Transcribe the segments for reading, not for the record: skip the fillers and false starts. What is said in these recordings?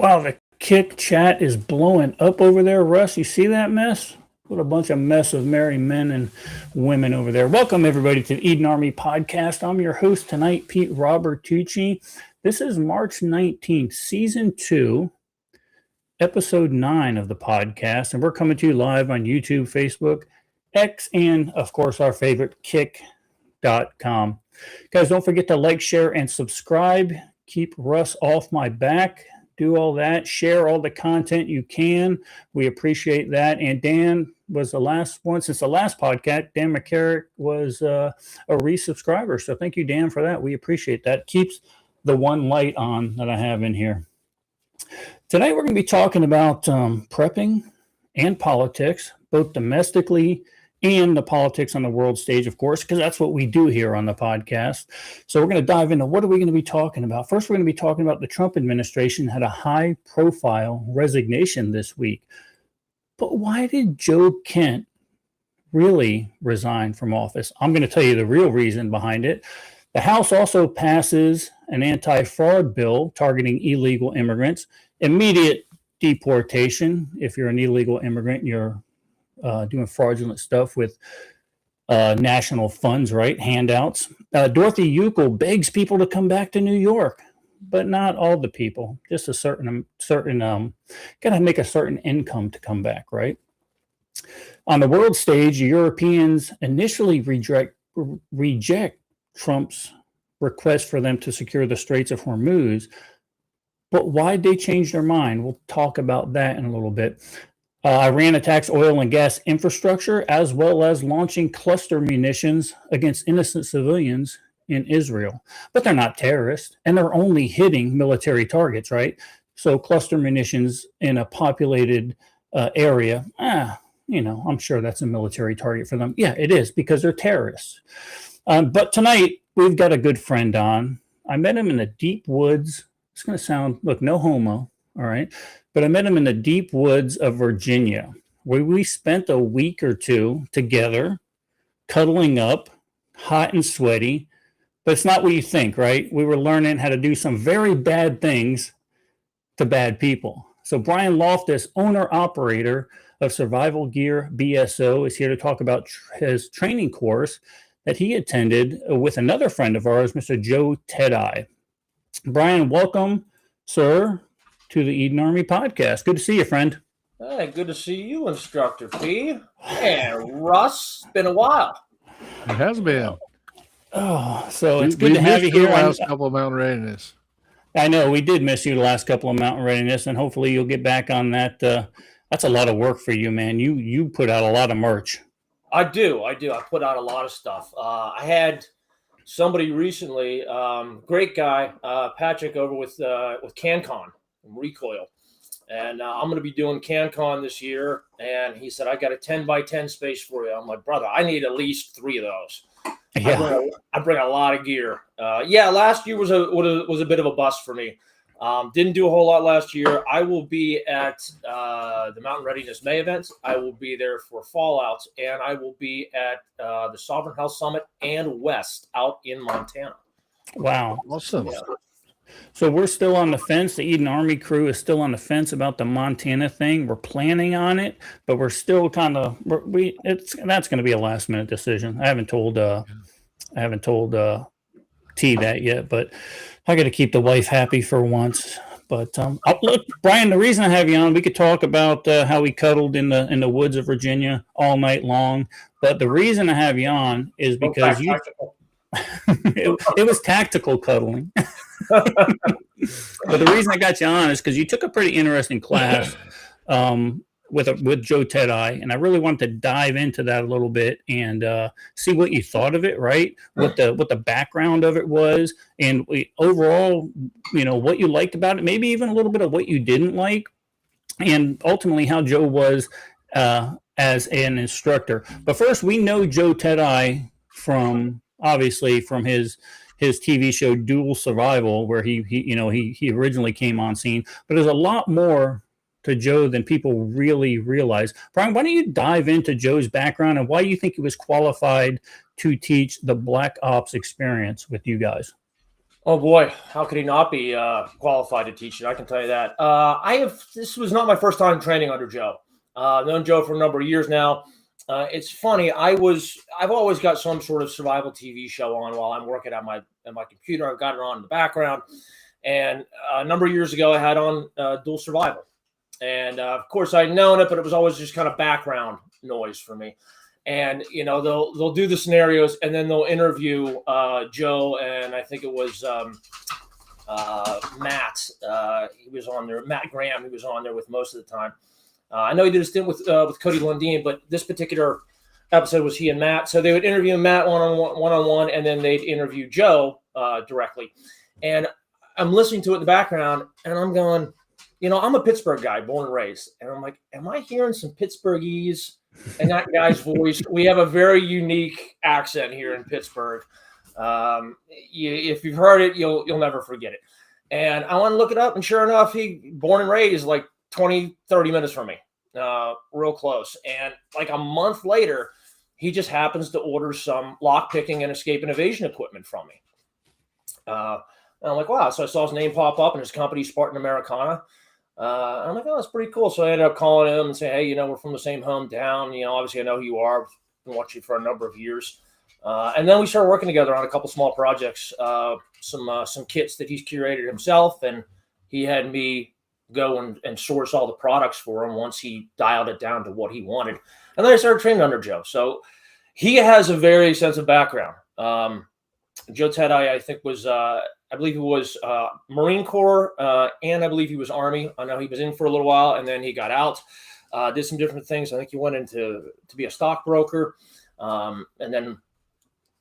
Wow, the kick chat is blowing up over there, Russ. You see that mess? What a bunch of mess of merry men and women over there. Welcome, everybody, to the Eden Army podcast. I'm your host tonight, Pete Robertucci. This is March 19th, Season 2, Episode 9 of the podcast. And we're coming to you live on YouTube, Facebook, X, and, of course, our favorite, kick.com. Guys, don't forget to like, share, and subscribe. Keep Russ off my back. Do all that. Share all the content you can. We appreciate that. And Dan was the last one since the last podcast. Dan McCarrick was a resubscriber. So thank you, Dan, for that. We appreciate that. Keeps the one light on that I have in here. Tonight, we're going to be talking about prepping and politics, both domestically and the politics on the world stage, of course, because that's what we do here on the podcast. So we're going to dive into what are we going to be talking about. First, we're going to be talking about the Trump administration had a high-profile resignation this week. But why did Joe Kent really resign from office? I'm going to tell you the real reason behind it. The House also passes an anti-fraud bill targeting illegal immigrants, immediate deportation. If you're an illegal immigrant, you're doing fraudulent stuff with national funds, right? Handouts. Dorothy Uckel begs people to come back to New York, but not all the people. Just a certain got to make a certain income to come back, right? On the world stage, Europeans initially reject Trump's request for them to secure the Straits of Hormuz. But why'd they change their mind? We'll talk about that in a little bit. Iran attacks oil and gas infrastructure, as well as launching cluster munitions against innocent civilians in Israel. But they're not terrorists, and they're only hitting military targets, right? So cluster munitions in a populated area, I'm sure that's a military target for them. Yeah, it is, because they're terrorists. But tonight, we've got a good friend on. I met him in the deep woods. It's going to sound, look, no homo, all right? But I met him in the deep woods of Virginia, where we spent a week or two together, cuddling up, hot and sweaty. But it's not what you think, right? We were learning how to do some very bad things to bad people. So Brian Loftus, owner-operator of Survival Gear BSO, is here to talk about his training course that he attended with another friend of ours, Mr. Joe Tedeye. Brian, welcome, sir, to the Eden Army podcast. Good to see you, friend. Hey, good to see you, Instructor P. And Russ, it's been a while. It has been. Oh, so it's good to have you here. The last couple of Mountain Readiness. I know we did miss you the last couple of Mountain Readiness, and hopefully you'll get back on that. That's a lot of work for you, man. You put out a lot of merch. I do. I put out a lot of stuff. I had somebody recently, great guy, Patrick, over with CanCon. Recoil, and I'm going to be doing CanCon this year, and he said, I got a 10 by 10 space for you. I'm like, brother, I need at least 3 of those. Yeah. I bring a lot of gear. Last year was a bit of a bust for me. Didn't do a whole lot last year. I will be at the Mountain Readiness May events. I will be there for Fallouts, and I will be at the Sovereign Health Summit and West out in Montana. Wow. Awesome. Yeah. So we're still on the fence. The Eden Army crew is still on the fence about the Montana thing. We're planning on it, but we're still kind of that's going to be a last minute decision. I haven't told T that yet, but I got to keep the wife happy for once. But look, Brian, the reason I have you on, we could talk about how we cuddled in the woods of Virginia all night long. But the reason I have you on is because it was tactical cuddling. But the reason I got you on is because you took a pretty interesting class with Joe Tedeye, and I really wanted to dive into that a little bit and see what you thought of it, right? What the background of it was, and overall, what you liked about it, maybe even a little bit of what you didn't like, and ultimately how Joe was as an instructor. But first, we know Joe Tedeye from his TV show Dual Survival, where he originally came on scene. But there's a lot more to Joe than people really realize. Brian, why don't you dive into Joe's background and why you think he was qualified to teach the Black Ops experience with you guys? Oh boy, how could he not be qualified to teach it? I can tell you that. This was not my first time training under Joe. Known Joe for a number of years now. It's funny. I've always got some sort of survival TV show on while I'm working at my computer. I've got it on in the background. And a number of years ago, I had on Dual Survival. And of course, I'd known it, but it was always just kind of background noise for me. And they'll do the scenarios, and then they'll interview Joe, and I think it was Matt. He was on there. Matt Graham. He was on there with most of the time. I know he did a stint with Cody Lundeen, but this particular episode was he and Matt. So they would interview Matt one-on-one, and then they'd interview Joe directly. And I'm listening to it in the background, and I'm going, I'm a Pittsburgh guy, born and raised, and I'm like, am I hearing some Pittsburghese? And that guy's voice, we have a very unique accent here in Pittsburgh. If you've heard it, you'll never forget it. And I want to look it up, and sure enough, he born and raised like 20, 30 minutes from me, real close. And like a month later, he just happens to order some lockpicking and escape and evasion equipment from me. And I'm like, wow. So I saw his name pop up and his company, Spartan Americana. I'm like, oh, that's pretty cool. So I ended up calling him and saying, hey, we're from the same hometown. Obviously I know who you are. I've been watching you for a number of years. And then we started working together on a couple small projects, some kits that he's curated himself. And he had me go and source all the products for him once he dialed it down to what he wanted. And then I started training under Joe. So he has a very extensive background. Joe Tedai, I think, was I believe he was Marine Corps, and I believe he was Army. I know he was in for a little while, and then he got out, did some different things. I think he went into to be a stockbroker, and then,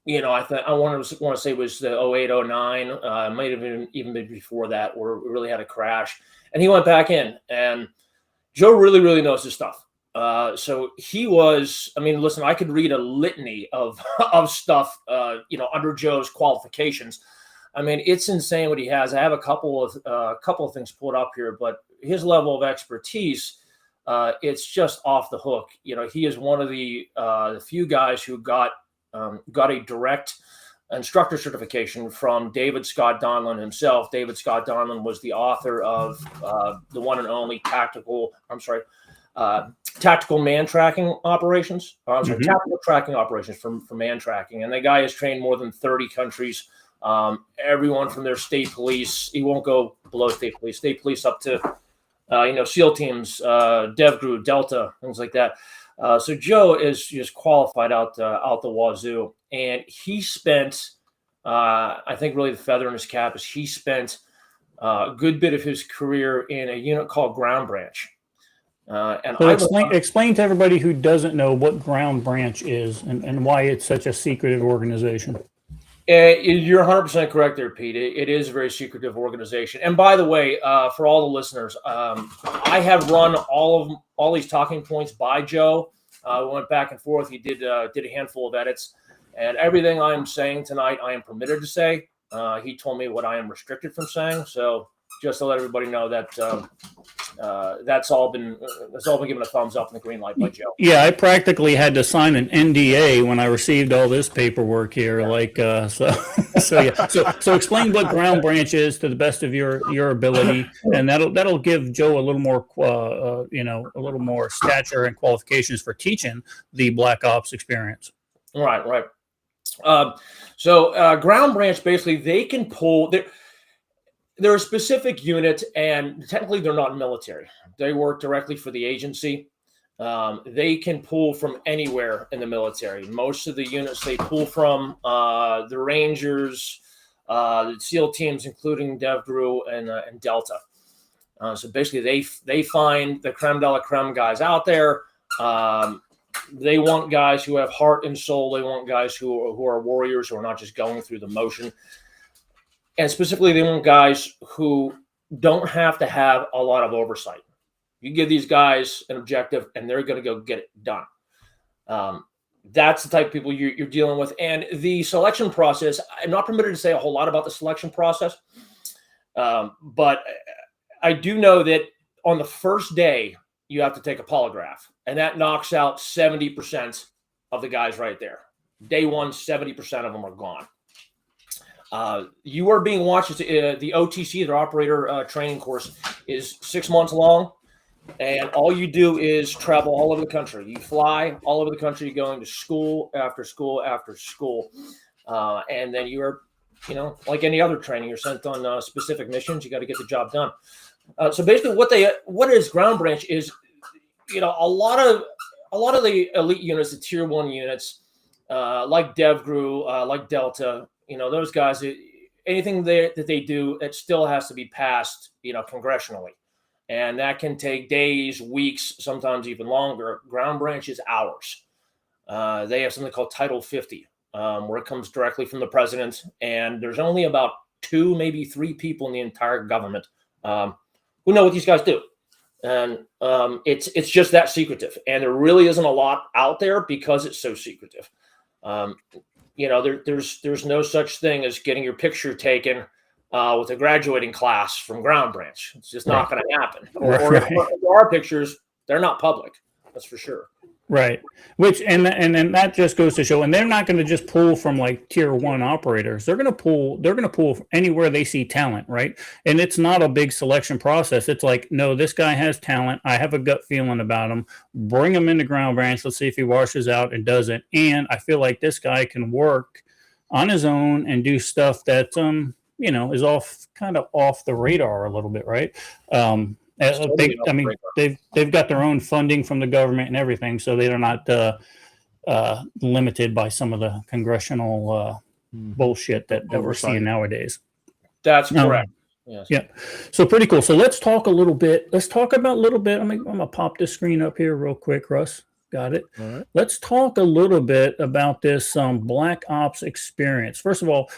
I want to say it was the 08, 09. Might have been even before that, where we really had a crash, and he went back in. And Joe really, really knows his stuff. So he was, listen, I could read a litany of stuff, under Joe's qualifications. It's insane what he has. I have a couple of things pulled up here, but his level of expertise, it's just off the hook. He is one of the few guys who got a direct instructor certification from David Scott Donlin himself. David Scott Donlin was the author of the one and only tactical man tracking operations. Tactical tracking operations for man tracking. And the guy has trained more than 30 countries. Everyone from their state police. He won't go below state police up to, SEAL teams, DevGru, Delta, things like that. So Joe is just qualified out the wazoo. And he spent, I think really the feather in his cap is he spent a good bit of his career in a unit called Ground Branch. Explain to everybody who doesn't know what Ground Branch is and why it's such a secretive organization. You're 100% correct there, Pete. It is a very secretive organization. And by the way, for all the listeners, I have run all these talking points by Joe. We went back and forth. He did a handful of edits, and everything I am saying tonight, I am permitted to say. He told me what I am restricted from saying. So just to let everybody know that that's all been given a thumbs up and the green light by Joe. Yeah, I practically had to sign an NDA when I received all this paperwork here. So explain what Ground Branch is to the best of your ability, and that'll give Joe a little more a little more stature and qualifications for teaching the Black Ops experience. Right. So Ground Branch, basically, they can pull. They're a specific unit, and technically they're not military. They work directly for the agency. They can pull from anywhere in the military. Most of the units they pull from the Rangers, the SEAL teams, including DevGru and Delta. So basically, they find the creme de la creme guys out there. They want guys who have heart and soul. They want guys who are warriors, who are not just going through the motion. And specifically, they want guys who don't have to have a lot of oversight. You give these guys an objective, and they're going to go get it done. That's the type of people you're dealing with. And the selection process, I'm not permitted to say a whole lot about the selection process, but I do know that on the first day, you have to take a polygraph, and that knocks out 70% of the guys right there. Day one, 70% of them are gone. You are being watched. The OTC, their operator training course, is 6 months long. And all you do is travel all over the country. You fly all over the country, going to school after school after school. And then you're, like any other training, you're sent on specific missions. You got to get the job done. So basically what is Ground Branch is, a lot of the elite units, the tier 1 units, like DevGru, like Delta, those guys, anything that they do, it still has to be passed, congressionally. And that can take days, weeks, sometimes even longer. Ground Branch is hours. They have something called Title 50, where it comes directly from the president. And there's only about 2, maybe 3 people in the entire government who know what these guys do. And it's just that secretive. And there really isn't a lot out there because it's so secretive. There's no such thing as getting your picture taken with a graduating class from Ground Branch. It's just not going to happen. Or if there are pictures, they're not public. That's for sure. Right. Which and that just goes to show, and they're not going to just pull from like tier 1 operators. They're going to pull anywhere they see talent, right? And it's not a big selection process. It's like, no, this guy has talent. I have a gut feeling about him. Bring him into Ground Branch. Let's see if he washes out and doesn't. And I feel like this guy can work on his own and do stuff that is kind of off the radar a little bit, right? They've got their own funding from the government and everything, so they're not limited by some of the congressional bullshit that we're seeing nowadays. That's correct. Yes. Yeah. So pretty cool. So let's talk a little bit. Let's talk about a little bit. I'm gonna pop this screen up here real quick, Russ. Got it. All right. Let's talk a little bit about this Black Ops experience. First of all,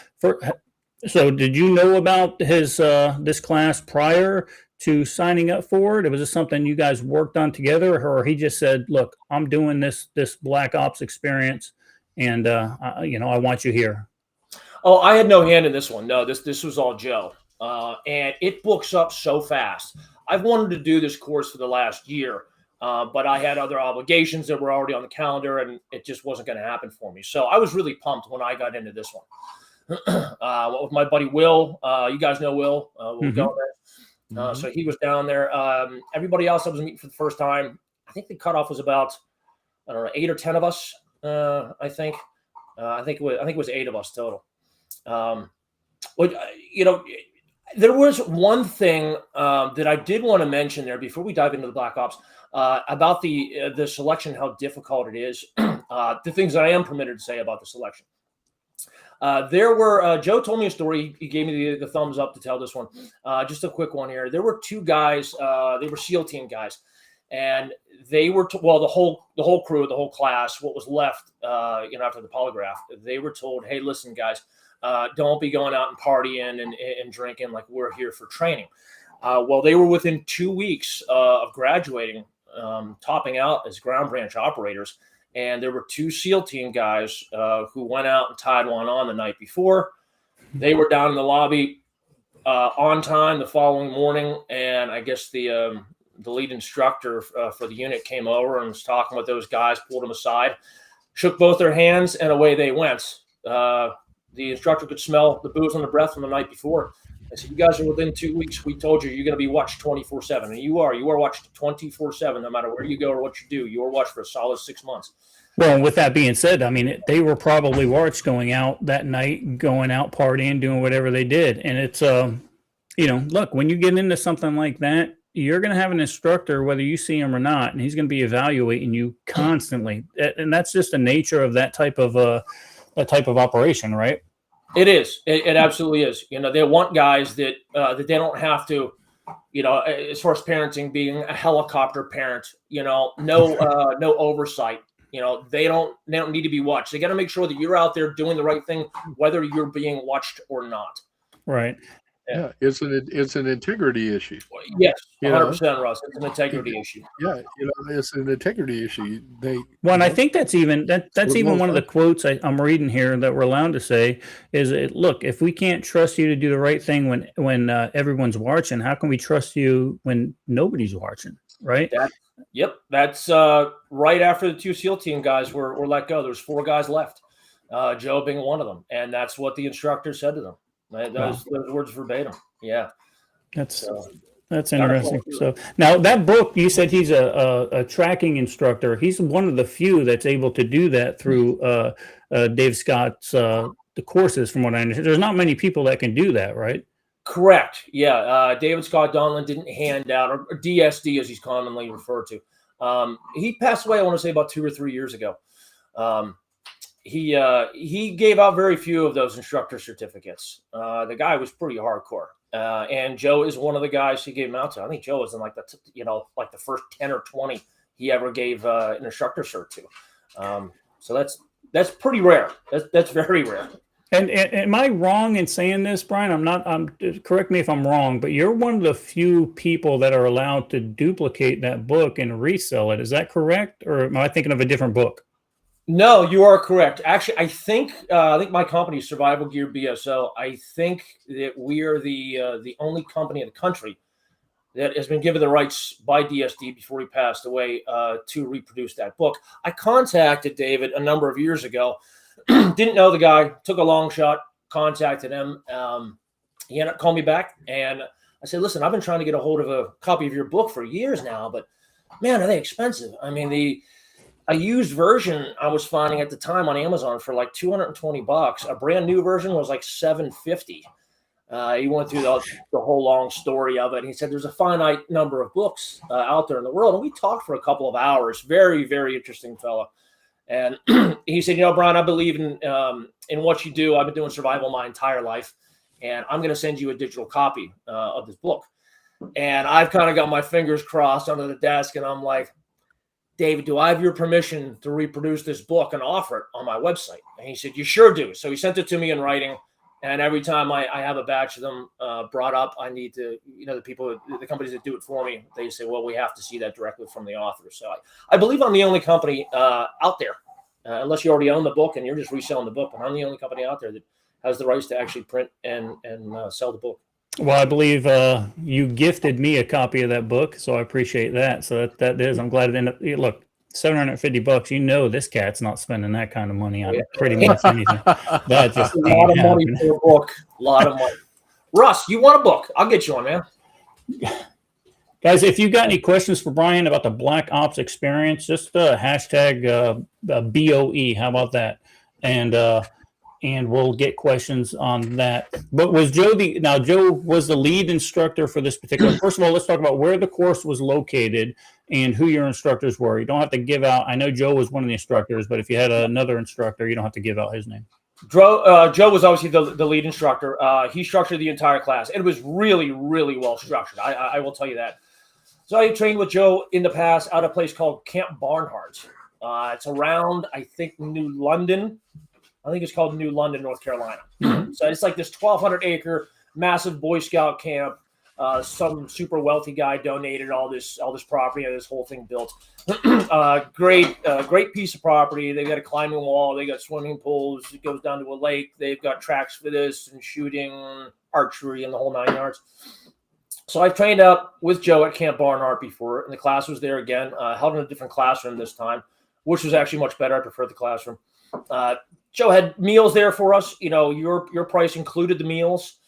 so did you know about his this class prior to signing up for it? Was this something you guys worked on together, or he just said, "Look, I'm doing this Black Ops experience, and I want you here"? Oh, I had no hand in this one. No, this was all Joe, and it books up so fast. I've wanted to do this course for the last year, but I had other obligations that were already on the calendar, and it just wasn't going to happen for me. So I was really pumped when I got into this one. With my buddy Will, you guys know Will. We'll go there. So he was down there. Everybody else I was meeting for the first time, I think the cutoff was about, I don't know, 8 or 10 of us. I think it was 8 of us total. There was one thing that I did want to mention there before we dive into the Black Ops about the selection, how difficult it is. The things that I am permitted to say about the selection. There were Joe told me a story. He gave me the thumbs up to tell this one. Just a quick one here. There were 2 guys. They were SEAL team guys, and they were the whole crew, the whole class. What was left, after the polygraph, they were told, "Hey, listen, guys, don't be going out and partying and drinking. Like, we're here for training." Well, they were within 2 weeks of graduating, topping out as Ground Branch operators. And there were 2 SEAL team guys who went out and tied one on the night before. They were down in the lobby on time the following morning, and I guess the lead instructor for the unit came over and was talking with those guys, pulled them aside, shook both their hands, and away they went. The instructor could smell the booze on the breath from the night before. I said, "You guys are within 2 weeks. We told you you're going to be watched 24/7. And you are watched 24/7, no matter where you go or what you do. You are watched for a solid 6 months." Well, with that being said, I mean, they were probably watched going out that night, going out partying, doing whatever they did. And it's, look, when you get into something like that, you're going to have an instructor, whether you see him or not, and he's going to be evaluating you constantly. And that's just the nature of that type of operation, right? It is. It absolutely is. They want guys that they don't have to, as far as parenting, being a helicopter parent, no oversight. They don't need to be watched. They got to make sure that you're out there doing the right thing, whether you're being watched or not. Right. Yeah, it's an integrity issue. Yes, 100%, Russ. It's an integrity issue. Yeah, it's an integrity issue. And I think that's even one of the quotes I'm reading here that we're allowed to say is, "Look, if we can't trust you to do the right thing when everyone's watching, how can we trust you when nobody's watching?" Right? Yep. That's right after the 2 SEAL team guys were let go. There's 4 guys left, Joe being one of them, and that's what the instructor said to them. Those words verbatim. Yeah. That's interesting. So now that book, you said he's a tracking instructor. He's one of the few that's able to do that through Dave Scott's the courses. From what I understand, there's not many people that can do that, right? Correct. Yeah. David Scott Donlan didn't hand out, or DSD as he's commonly referred to. He passed away, I want to say, about 2 or 3 years ago. He gave out very few of those instructor certificates. The guy was pretty hardcore. And Joe is one of the guys he gave them out to. I think Joe was in like the first 10 or 20 he ever gave an instructor cert to. So that's pretty rare. That's very rare. And am I wrong in saying this, Brian? I'm correct me if I'm wrong, but you're one of the few people that are allowed to duplicate that book and resell it. Is that correct? Or am I thinking of a different book? No, you are correct. Actually, I think my company, Survival Gear BSO, I think that we are the only company in the country that has been given the rights by DSD before he passed away to reproduce that book. I contacted David a number of years ago. Didn't know the guy, took a long shot, contacted him. He ended up calling me back, and I said, listen, I've been trying to get a hold of a copy of your book for years now, but man, are they expensive? I mean, a used version I was finding at the time on Amazon for like $220. A brand new version was like $750. He went through the whole long story of it. And he said there's a finite number of books out there in the world. And we talked for a couple of hours. Very, very interesting fellow. And he said, Brian, I believe in what you do. I've been doing survival my entire life, and I'm going to send you a digital copy of this book. And I've kind of got my fingers crossed under the desk, and I'm like, David, do I have your permission to reproduce this book and offer it on my website? And he said, you sure do. So he sent it to me in writing. And every time I have a batch of them brought up, I need to, the companies that do it for me, they say, well, we have to see that directly from the author. So I believe I'm the only company out there, unless you already own the book and you're just reselling the book, but I'm the only company out there that has the rights to actually print and sell the book. Well, I believe you gifted me a copy of that book, so I appreciate that. So that is, I'm glad it ended up, look, $750, this cat's not spending that kind of money on pretty much anything. That just a lot of money for a book. A lot of money. Russ, you want a book? I'll get you one, man. Guys, if you got any questions for Brian about the Black Ops experience, just hashtag BOE. How about that? And we'll get questions on that. But was Joe Joe was the lead instructor for this particular? First of all, let's talk about where the course was located and who your instructors were. You don't have to give out. I know Joe was one of the instructors, but if you had another instructor, you don't have to give out his name. Joe was obviously the lead instructor. He structured the entire class. It was really, really well structured. I will tell you that. So I trained with Joe in the past at a place called Camp Barnhart. It's around, I think, New London. I think it's called New London, North Carolina. Mm-hmm. So it's like this 1,200-acre massive Boy Scout camp. Some super wealthy guy donated all this property and this whole thing built. Great piece of property. They've got a climbing wall. They got swimming pools. It goes down to a lake. They've got tracks for this and shooting, archery, and the whole 9 yards. So I've trained up with Joe at Camp Barnhart before, and the class was there again. Held in a different classroom this time, which was actually much better. I prefer the classroom. Joe had meals there for us. Your price included the meals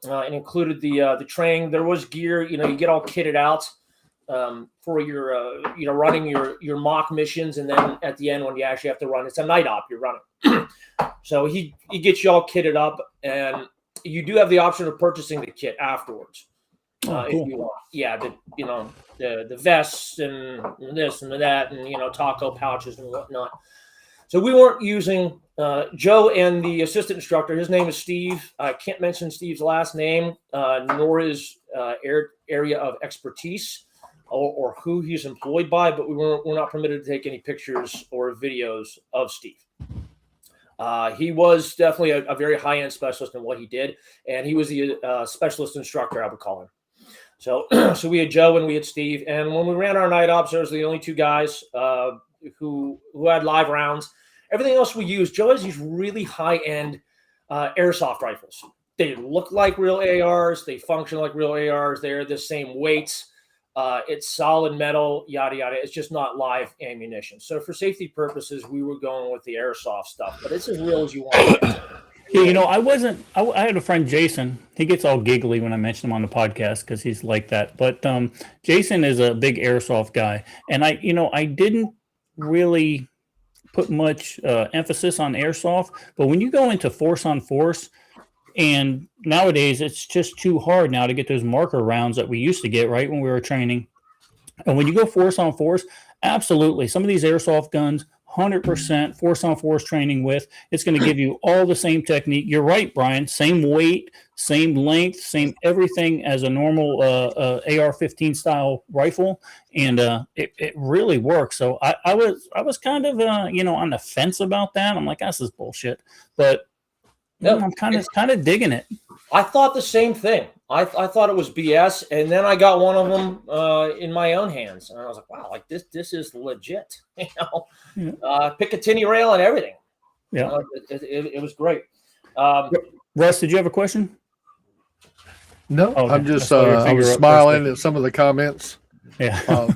and included the training. There was gear. You get all kitted out for your running your mock missions, and then at the end when you actually have to run, it's a night op you're running. So he gets you all kitted up, and you do have the option of purchasing the kit afterwards. Cool. If you want. Yeah, the vests and this and that, and taco pouches and whatnot. So we weren't using Joe and the assistant instructor. His name is Steve. I can't mention Steve's last name, nor his area of expertise or who he's employed by, but we're not permitted to take any pictures or videos of Steve. He was definitely a very high-end specialist in what he did, and he was the specialist instructor, I would call him. So we had Joe and we had Steve, and when we ran our night ops, there was the only two guys who had live rounds. Everything else we used, Joe has these really high-end airsoft rifles. They look like real ARs. They function like real ARs. They're the same weights. It's solid metal, yada, yada. It's just not live ammunition. So for safety purposes, we were going with the airsoft stuff, but it's as real as you want. Yeah, you know, I had a friend, Jason. He gets all giggly when I mention him on the podcast because he's like that. But Jason is a big airsoft guy. And I didn't really put much emphasis on airsoft. But when you go into force on force, and nowadays it's just too hard now to get those marker rounds that we used to get, right, when we were training. And when you go force on force, absolutely. Some of these airsoft guns, 100% force on force training with, it's going to give you all the same technique. You're right, Brian. Same weight, same length, same everything as a normal AR-15 style rifle. And it really works. So I was kind of, on the fence about that. I'm like, that's just bullshit. But I'm kind of digging it. I thought the same thing. I thought it was BS, and then I got one of them in my own hands, and I was like, "Wow, like this is legit." Picatinny rail and everything. Yeah, it was great. Russ, did you have a question? No, okay. I'm just I was smiling at some of the comments. Yeah,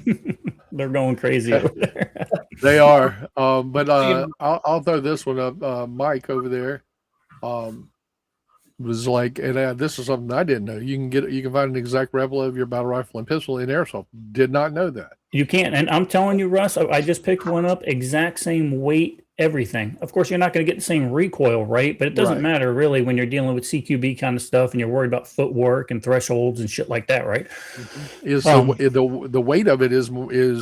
they're going crazy over there. They are, but I'll throw this one up. Mike over there. Was like, and this is something I didn't know. You can find an exact replica of your battle rifle and pistol in airsoft. Did not know that. You can, and I'm telling you, Russ, I just picked one up, exact same weight, everything. Of course, you're not going to get the same recoil, right? But it doesn't matter really when you're dealing with CQB kind of stuff and you're worried about footwork and thresholds and shit like that, right? Is the weight of it is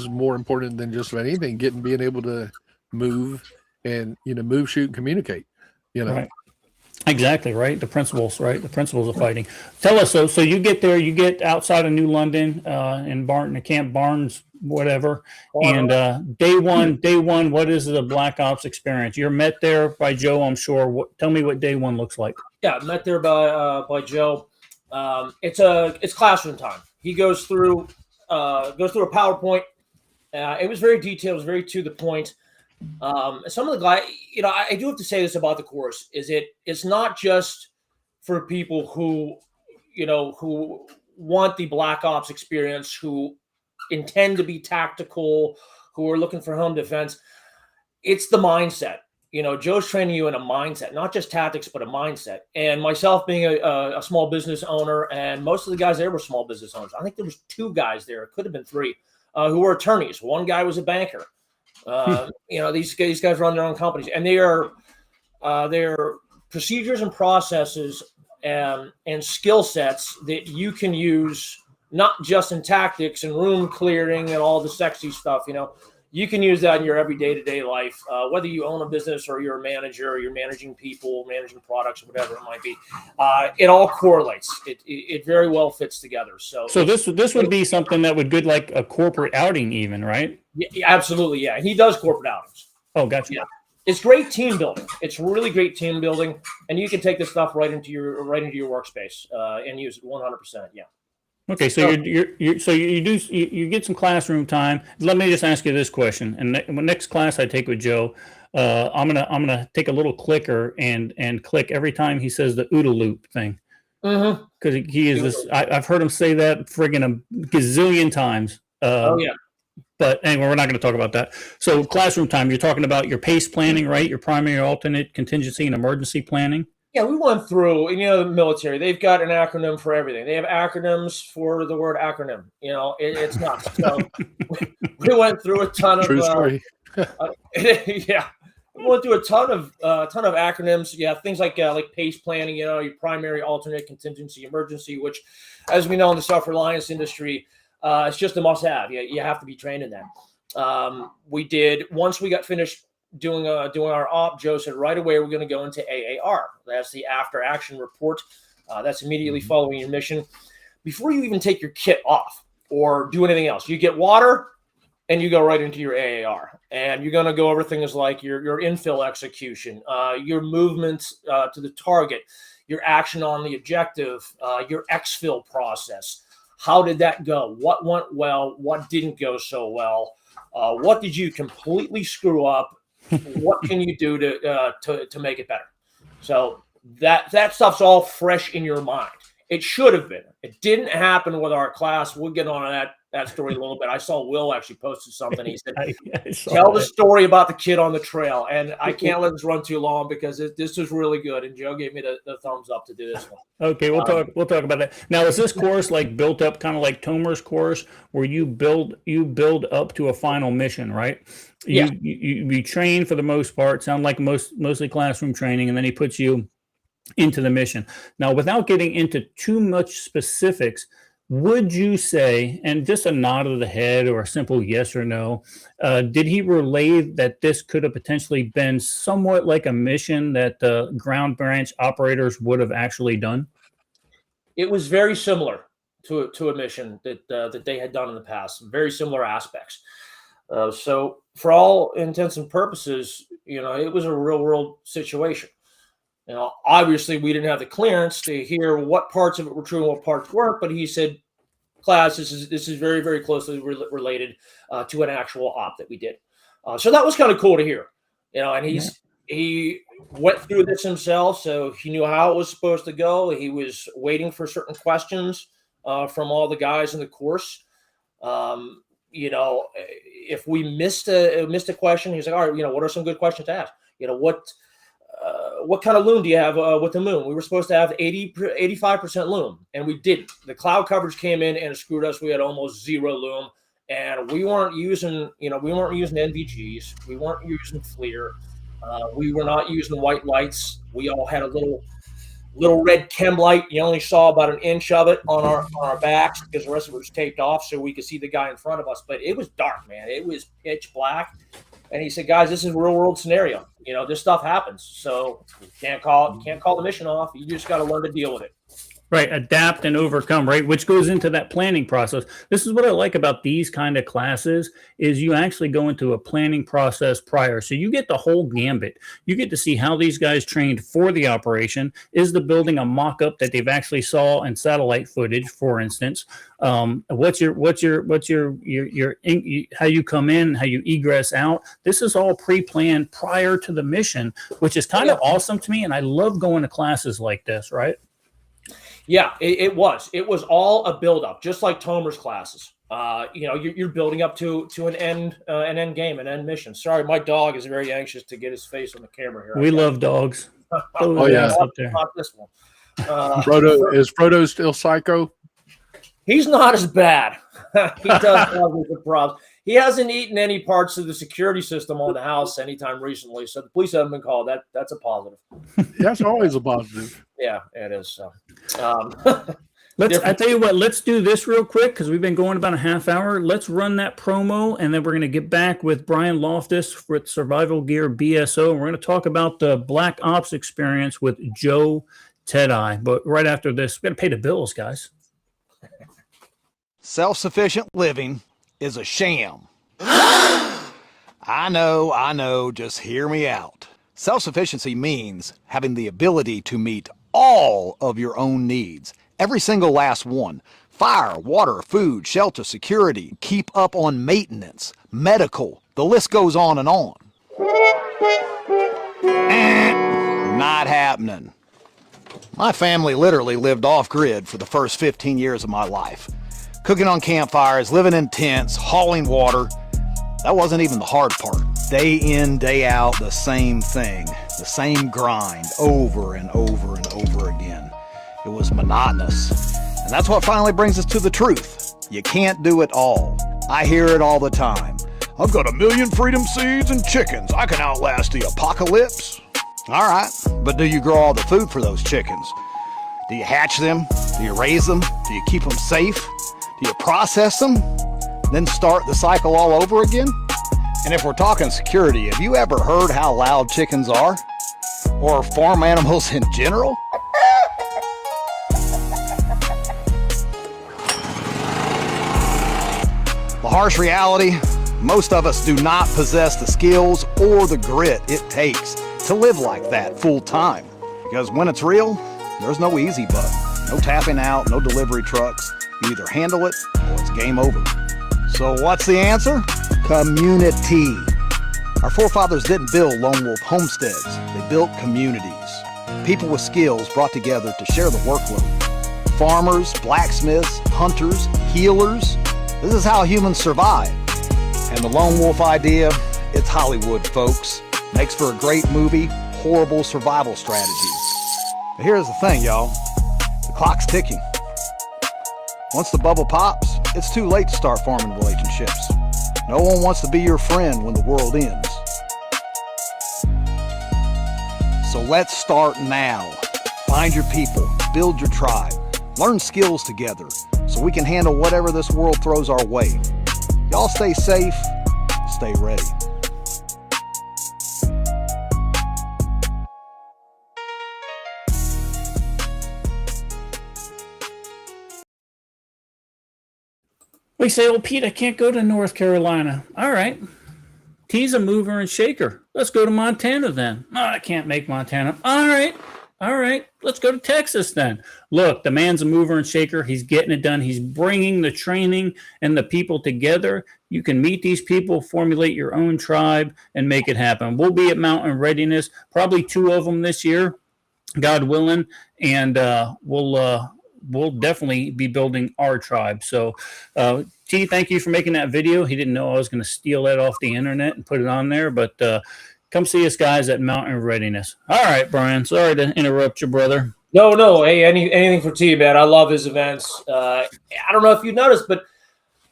more important than just about anything. Being able to move and move, shoot, and communicate. Right. Exactly, right? The principles, right? The principles of fighting. Tell us, so you get there, you get outside of New London, in Camp Barnes, whatever, and day one, what is the Black Ops experience? You're met there by Joe, I'm sure. Tell me what day one looks like. Yeah, met there by Joe. It's classroom time. He goes through a PowerPoint. It was very detailed, it was very to the point. Some of the guys, I do have to say this about the course, is it's not just for people who want the Black Ops experience, who intend to be tactical, who are looking for home defense. It's the mindset. Joe's training you in a mindset, not just tactics, but a mindset. And myself being a small business owner, and most of the guys there were small business owners. I think there was 2 guys there, it could have been 3, who were attorneys. One guy was a banker. These guys run their own companies, and their procedures and processes and skill sets that you can use, not just in tactics and room clearing and all the sexy stuff. You can use that in your every day-to-day life, whether you own a business or you're a manager, or you're managing people, managing products, whatever it might be. It all correlates. It very well fits together. So this would be something that would good like a corporate outing, even, right? Yeah, absolutely, yeah. And he does corporate outings. Oh, gotcha. Yeah, it's great team building. It's really great team building, and you can take this stuff right into your workspace and use it 100%. Yeah. Okay, so you get some classroom time. Let me just ask you this question. And the next class I take with Joe, I'm gonna take a little clicker and click every time he says the OODA loop thing, because he is this. I've heard him say that friggin' a gazillion times. Oh yeah. But anyway, we're not going to talk about that. So classroom time, you're talking about your PACE planning, right? Your primary, alternate, contingency, and emergency planning. Yeah, we went through, the military, they've got an acronym for everything. They have acronyms for the word acronym. It's nuts. So we went through a ton of... True story. Yeah. We went through a ton of acronyms. Yeah, things like PACE planning, your primary, alternate, contingency, emergency, which, as we know in the self-reliance industry, it's just a must-have. You have to be trained in that. We did, once we got finished doing our op, Joe said right away we're going to go into AAR. That's the after action report. That's immediately following your mission. Before you even take your kit off or do anything else, you get water and you go right into your AAR. And you're going to go over things like your infill execution, your movement to the target, your action on the objective, your exfil process. How did that go? What went well? What didn't go so well? What did you completely screw up? What can you do to make it better? So that stuff's all fresh in your mind. It should have been. It didn't happen with our class. We'll get on that that story a little bit. I saw Will actually posted something. He said, I saw tell the that. story about the kid on the trail. And I can't let this run too long because this was really good. And Joe gave me the thumbs up to do this one. Okay, we'll talk about that. Now, is this course like built up kind of like Tomer's course, where you build up to a final mission, right? Yeah. You train for the most part. Sound like mostly classroom training, and then he puts you into the mission. Now, without getting into too much specifics, would you say, and just a nod of the head or a simple yes or no, did he relay that this could have potentially been somewhat like a mission that the ground branch operators would have actually done? It was very similar to a mission that they had done in the past. Very similar aspects. So for all intents and purposes, it was a real world situation. Obviously we didn't have the clearance to hear what parts of it were true and what parts weren't, but he said, class, this is very, very closely related to an actual op that we did. So that was kind of cool to hear, and he went through this himself, so he knew how it was supposed to go. He was waiting for certain questions from all the guys in the course. If we missed a question, he's like, all right, what are some good questions to ask? What kind of loom do you have with the moon? We were supposed to have 85% loom, and we didn't. The cloud coverage came in and it screwed us. We had almost zero loom, and we weren't using NVGs. We weren't using FLIR. We were not using white lights. We all had a little red chem light. You only saw about an inch of it on our backs because the rest of it was taped off so we could see the guy in front of us. But it was dark, man. It was pitch black. And he said, guys, this is a real world scenario. This stuff happens. So you can't call the mission off. You just got to learn to deal with it. Right. Adapt and overcome, right? Which goes into that planning process. This is what I like about these kind of classes is you actually go into a planning process prior. So you get the whole gambit. You get to see how these guys trained for the operation. Is the building a mock-up that they've actually saw in satellite footage, for instance? What's your how you come in, how you egress out? This is all pre-planned prior to the mission, which is kind of awesome to me. And I love going to classes like this, right? Yeah, it was. It was all a build-up, just like Tomer's classes. You're building up to an end game, an end mission. Sorry, my dog is very anxious to get his face on the camera here. We love dogs. Oh yeah, not this one. Is Frodo still psycho? He's not as bad. He does have the problems. He hasn't eaten any parts of the security system on the house anytime recently, so the police haven't been called. That's a positive. That's always a positive. Yeah, it is. So, I tell you what, let's do this real quick because we've been going about a half hour. Let's run that promo, and then we're going to get back with Brian Loftus with Survival Gear BSO. We're going to talk about the Black Ops experience with Joe Ted-Eye. But right after this, we're going to pay the bills, guys. Self-sufficient living is a sham. I know, just hear me out. Self-sufficiency means having the ability to meet all of your own needs. Every single last one. Fire, water, food, shelter, security, keep up on maintenance, medical, the list goes on and on. Not happening. My family literally lived off-grid for the first 15 years of my life. Cooking on campfires, living in tents, hauling water. That wasn't even the hard part. Day in, day out, the same thing. The same grind over and over and over again. It was monotonous. And that's what finally brings us to the truth. You can't do it all. I hear it all the time. I've got 1 million freedom seeds and chickens. I can outlast the apocalypse. All right, but do you grow all the food for those chickens? Do you hatch them? Do you raise them? Do you keep them safe? Do you process them? Then start the cycle all over again? And if we're talking security, have you ever heard how loud chickens are? Or farm animals in general? The harsh reality, most of us do not possess the skills or the grit it takes to live like that full time. Because when it's real, there's no easy button, no tapping out, no delivery trucks. You either handle it or it's game over. So what's the answer? Community. Our forefathers didn't build lone wolf homesteads. They built communities. People with skills brought together to share the workload. Farmers, blacksmiths, hunters, healers, This is how humans survive. And the lone wolf idea, it's Hollywood, folks. Makes for a great movie, horrible survival strategies. But here's the thing, y'all. The clock's ticking. Once the bubble pops, it's too late to start forming relationships. No one wants to be your friend when the world ends. So let's start now. Find your people, build your tribe, learn skills together so we can handle whatever this world throws our way. Y'all stay safe, stay ready. We say, "Oh, Pete, I can't go to North Carolina." All right. T's a mover and shaker. Let's go to Montana then. "Oh, I can't make Montana." All right. All right. Let's go to Texas then. Look, the man's a mover and shaker. He's getting it done. He's bringing the training and the people together. You can meet these people, formulate your own tribe, and make it happen. We'll be at Mountain Readiness, probably 2 of them this year, God willing, and we'll definitely be building our tribe. So, T, thank you for making that video. He didn't know I was going to steal that off the internet and put it on there, but come see us guys at Mountain Readiness. All right, Brian, sorry to interrupt you, brother. No. Hey, anything for T, man. I love his events. I don't know if you noticed, but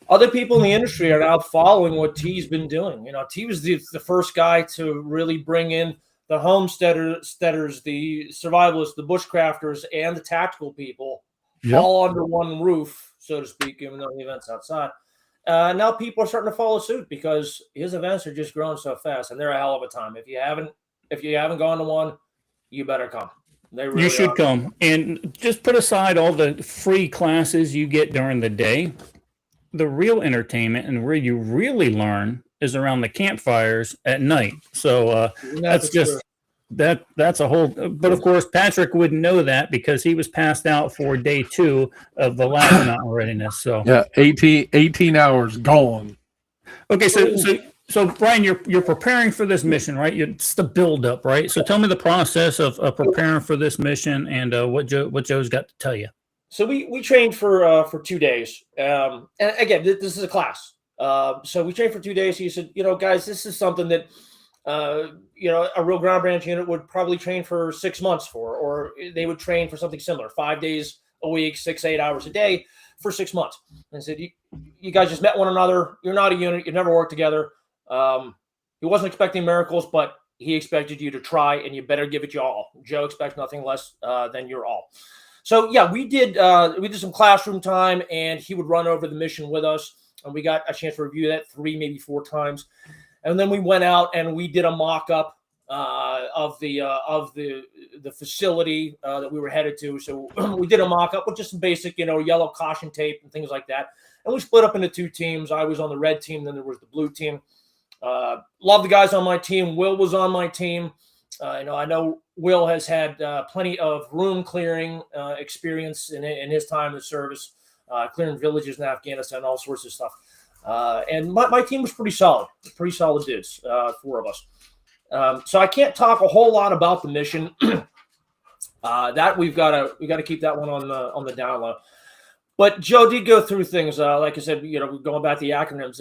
other people in the industry are now following what T's been doing. You know, T was the first guy to really bring in the homesteaders, the survivalists, the bushcrafters, and the tactical people all under one roof, so to speak, even though the event's outside. Now people are starting to follow suit because his events are just growing so fast, and they're a hell of a time. If you haven't gone to one, you better come. You should come. And just put aside all the free classes you get during the day. The real entertainment and where you really learn is around the campfires at night. So that's just that's a whole. But of course, Patrick wouldn't know that because he was passed out for day 2 of the last Mountain Readiness. So yeah, 18 hours gone. Okay, so Brian, you're preparing for this mission, right? It's the build up, right? So tell me the process of preparing for this mission and what Joe's got to tell you. So we trained for 2 days, and again, this is a class. So we trained for 2 days. He said, guys, this is something that a real ground branch unit would probably train for 6 months for, or they would train for something similar, 5 days a week, 6-8 hours a day for 6 months. And I said, you guys just met one another. You're not a unit. You never worked together. He wasn't expecting miracles, but he expected you to try, and you better give it your all. Joe expects nothing less than your all. So yeah, we did some classroom time, and he would run over the mission with us, and we got a chance to review that 3, maybe 4 times. And then we went out and we did a mock-up of the facility that we were headed to. So we did a mock-up with just some basic, yellow caution tape and things like that. And we split up into 2 teams. I was on the red team, then there was the blue team. Love the guys on my team. Will was on my team. I know Will has had plenty of room clearing experience in his time in the service, clearing villages in Afghanistan, all sorts of stuff. And my team was pretty solid dudes, 4 of us. So I can't talk a whole lot about the mission. That we got to keep that one on the down low. But Joe did go through things, like I said, going back to the acronyms,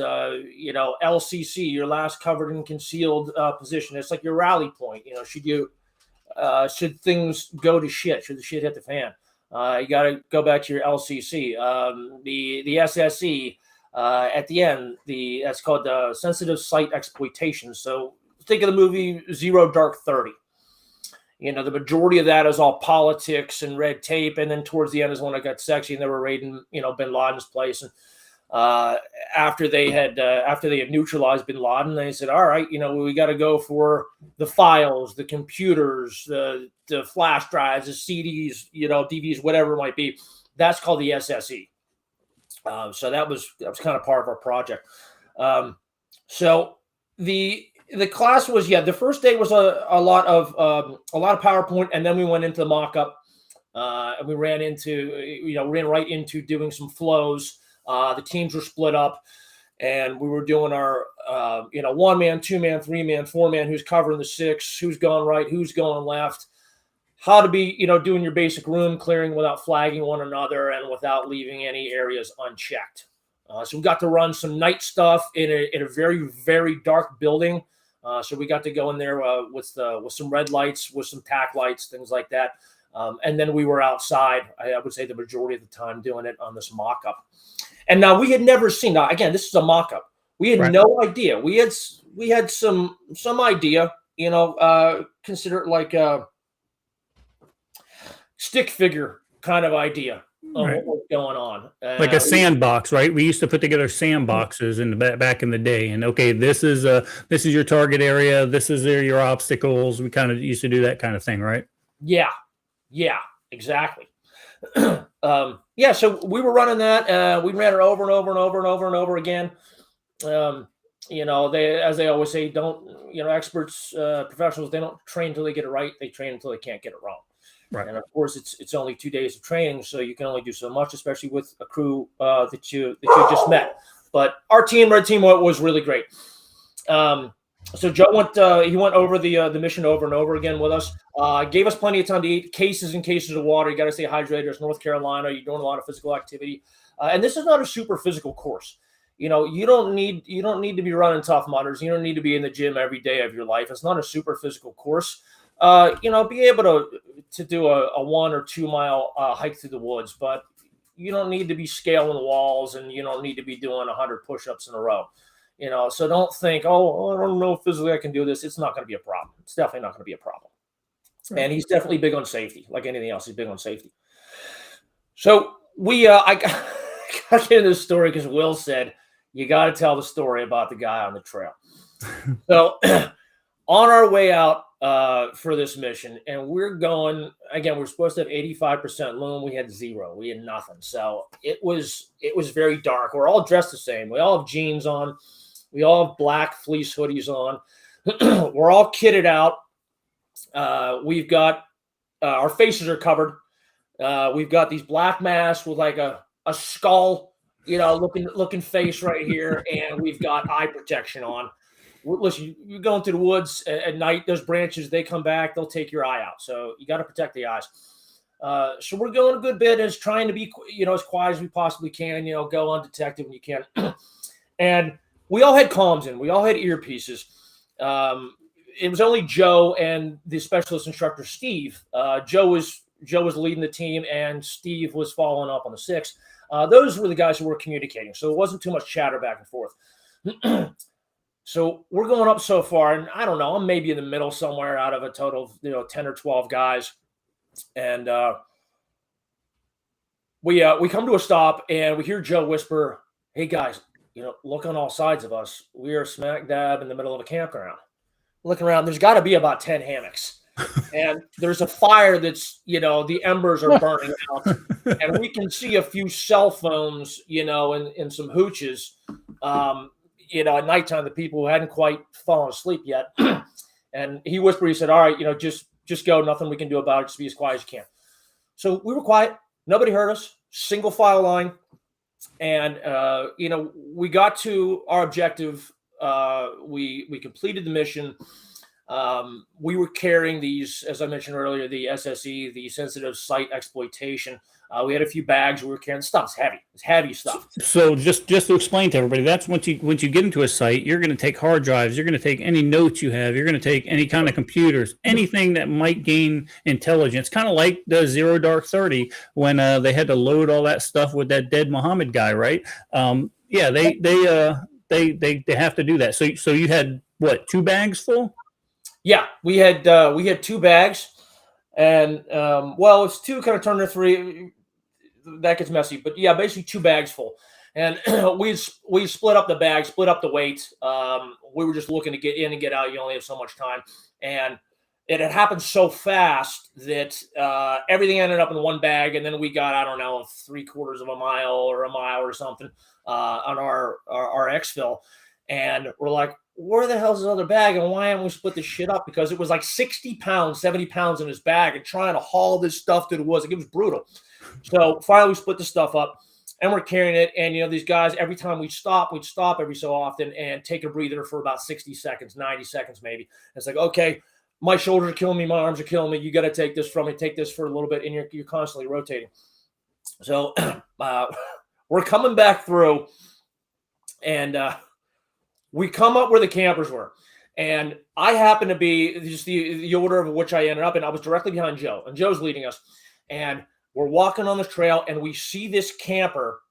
LCC, your last covered and concealed position. It's like your rally point. Should things go to shit? Should the shit hit the fan? You got to go back to your LCC. The SSE at the end, that's called sensitive site exploitation. So think of the movie Zero Dark 30. The majority of that is all politics and red tape, and then towards the end is when it got sexy, and they were raiding, Bin Laden's place. And after they had neutralized Bin Laden, they said, "All right, we got to go for the files, the computers, the flash drives, the CDs, DVDs, whatever it might be." That's called the SSE. So that was kind of part of our project. So the class was, the first day was a lot of PowerPoint, and then we went into the mock-up, and we ran right into doing some flows. The teams were split up, and we were doing our 1-man, 2-man, 3-man, 4-man, who's covering the 6, who's going right, who's going left, how to be doing your basic room clearing without flagging one another and without leaving any areas unchecked. So we got to run some night stuff in a very, very dark building. So we got to go in there with some red lights, with some tack lights, things like that. And then we were outside, I would say the majority of the time, doing it on this mock-up. And now we had never seen, now again, this is a mock-up. We had no idea. We had some idea, consider it like a stick figure kind of idea of what was going on. Like a sandbox, right? We used to put together sandboxes in the back in the day, and okay, this is your target area. This is your obstacles. We kind of used to do that kind of thing, right? Yeah, exactly. So we were running that. We ran it over and over and over and over and over again. They, as they always say, experts, professionals, they don't train until they get it right. They train until they can't get it wrong. Right. And of course, it's only 2 days of training, so you can only do so much, especially with a crew that you just met. But our team, Red Team, was really great. So Joe went over the mission over and over again with us. Gave us plenty of time to eat. Cases and cases of water. You got to stay hydrated. It's North Carolina. You're doing a lot of physical activity, and this is not a super physical course. You don't need to be running Tough Mudders. You don't need to be in the gym every day of your life. It's not a super physical course. Be able to do a 1 or 2 mile hike through the woods, but you don't need to be scaling the walls, and you don't need to be doing 100 push-ups in a row. So don't think, oh, I don't know if physically I can do this. It's not going to be a problem. It's definitely not going to be a problem. Right. And he's definitely big on safety, like anything else. He's big on safety. So I got to get into this story because Will said, you got to tell the story about the guy on the trail. So on our way out for this mission, and we're going, again, we're supposed to have 85% loom. We had 0. We had nothing. So it was very dark. We're all dressed the same. We all have jeans on. We all have black fleece hoodies on. We're all kitted out. We've got our faces are covered. We've got these black masks with like a skull, looking face right here, and we've got eye protection on. Listen, you go into the woods at night, those branches, they come back, they'll take your eye out. So you got to protect the eyes. So we're going a good bit as trying to be, as quiet as we possibly can, go undetected when you can. And we all had comms in. We all had earpieces. It was only Joe and the specialist instructor, Steve. Joe was leading the team, and Steve was following up on the 6. Those were the guys who were communicating. So it wasn't too much chatter back and forth. So we're going up so far, and I don't know, I'm maybe in the middle somewhere out of a total of 10 or 12 guys. And we come to a stop, and we hear Joe whisper, "Hey guys, look on all sides of us. We are smack dab in the middle of a campground." Looking around, there's got to be about 10 hammocks. And there's a fire that's, the embers are burning out. And we can see a few cell phones, and some hooches. At nighttime, the people who hadn't quite fallen asleep yet. And he whispered, he said, "All right, just go. Nothing we can do about it. Just be as quiet as you can." So we were quiet. Nobody heard us. Single file line. And, we got to our objective. We completed the mission. We were carrying these, as I mentioned earlier, the SSE, the sensitive site exploitation. We had a few bags we were carrying. Stuff's heavy. It's heavy stuff. So just to explain to everybody, that's once you get into a site, you're going to take hard drives. You're going to take any notes you have. You're going to take any kind of computers, anything that might gain intelligence. Kind of like the Zero Dark 30 when they had to load all that stuff with that dead Muhammad guy, right? They have to do that. So you had what, 2 bags full? Yeah, we had 2 bags, and it's 2 kind of turned to 3. That gets messy, but yeah, basically 2 bags full. And we split up the bags, split up the weight. We were just looking to get in and get out. You only have so much time, and it had happened so fast that everything ended up in one bag, and then we got, I don't know, 3/4 of a mile or a mile or something on our exfil, and we're like, where the hell's this other bag, and why haven't we split this shit up? Because it was like 60 pounds, 70 pounds in his bag, and trying to haul this stuff to the woods, it was brutal. So finally we split the stuff up, and we're carrying it. And, these guys, every time we'd stop every so often and take a breather for about 60 seconds, 90 seconds maybe. It's like, okay, my shoulders are killing me, my arms are killing me. You got to take this from me, take this for a little bit, and you're constantly rotating. So we're coming back through, And we come up where the campers were. And I happen to be just the order of which I ended up in. I was directly behind Joe, and Joe's leading us. And we're walking on this trail, and we see this camper.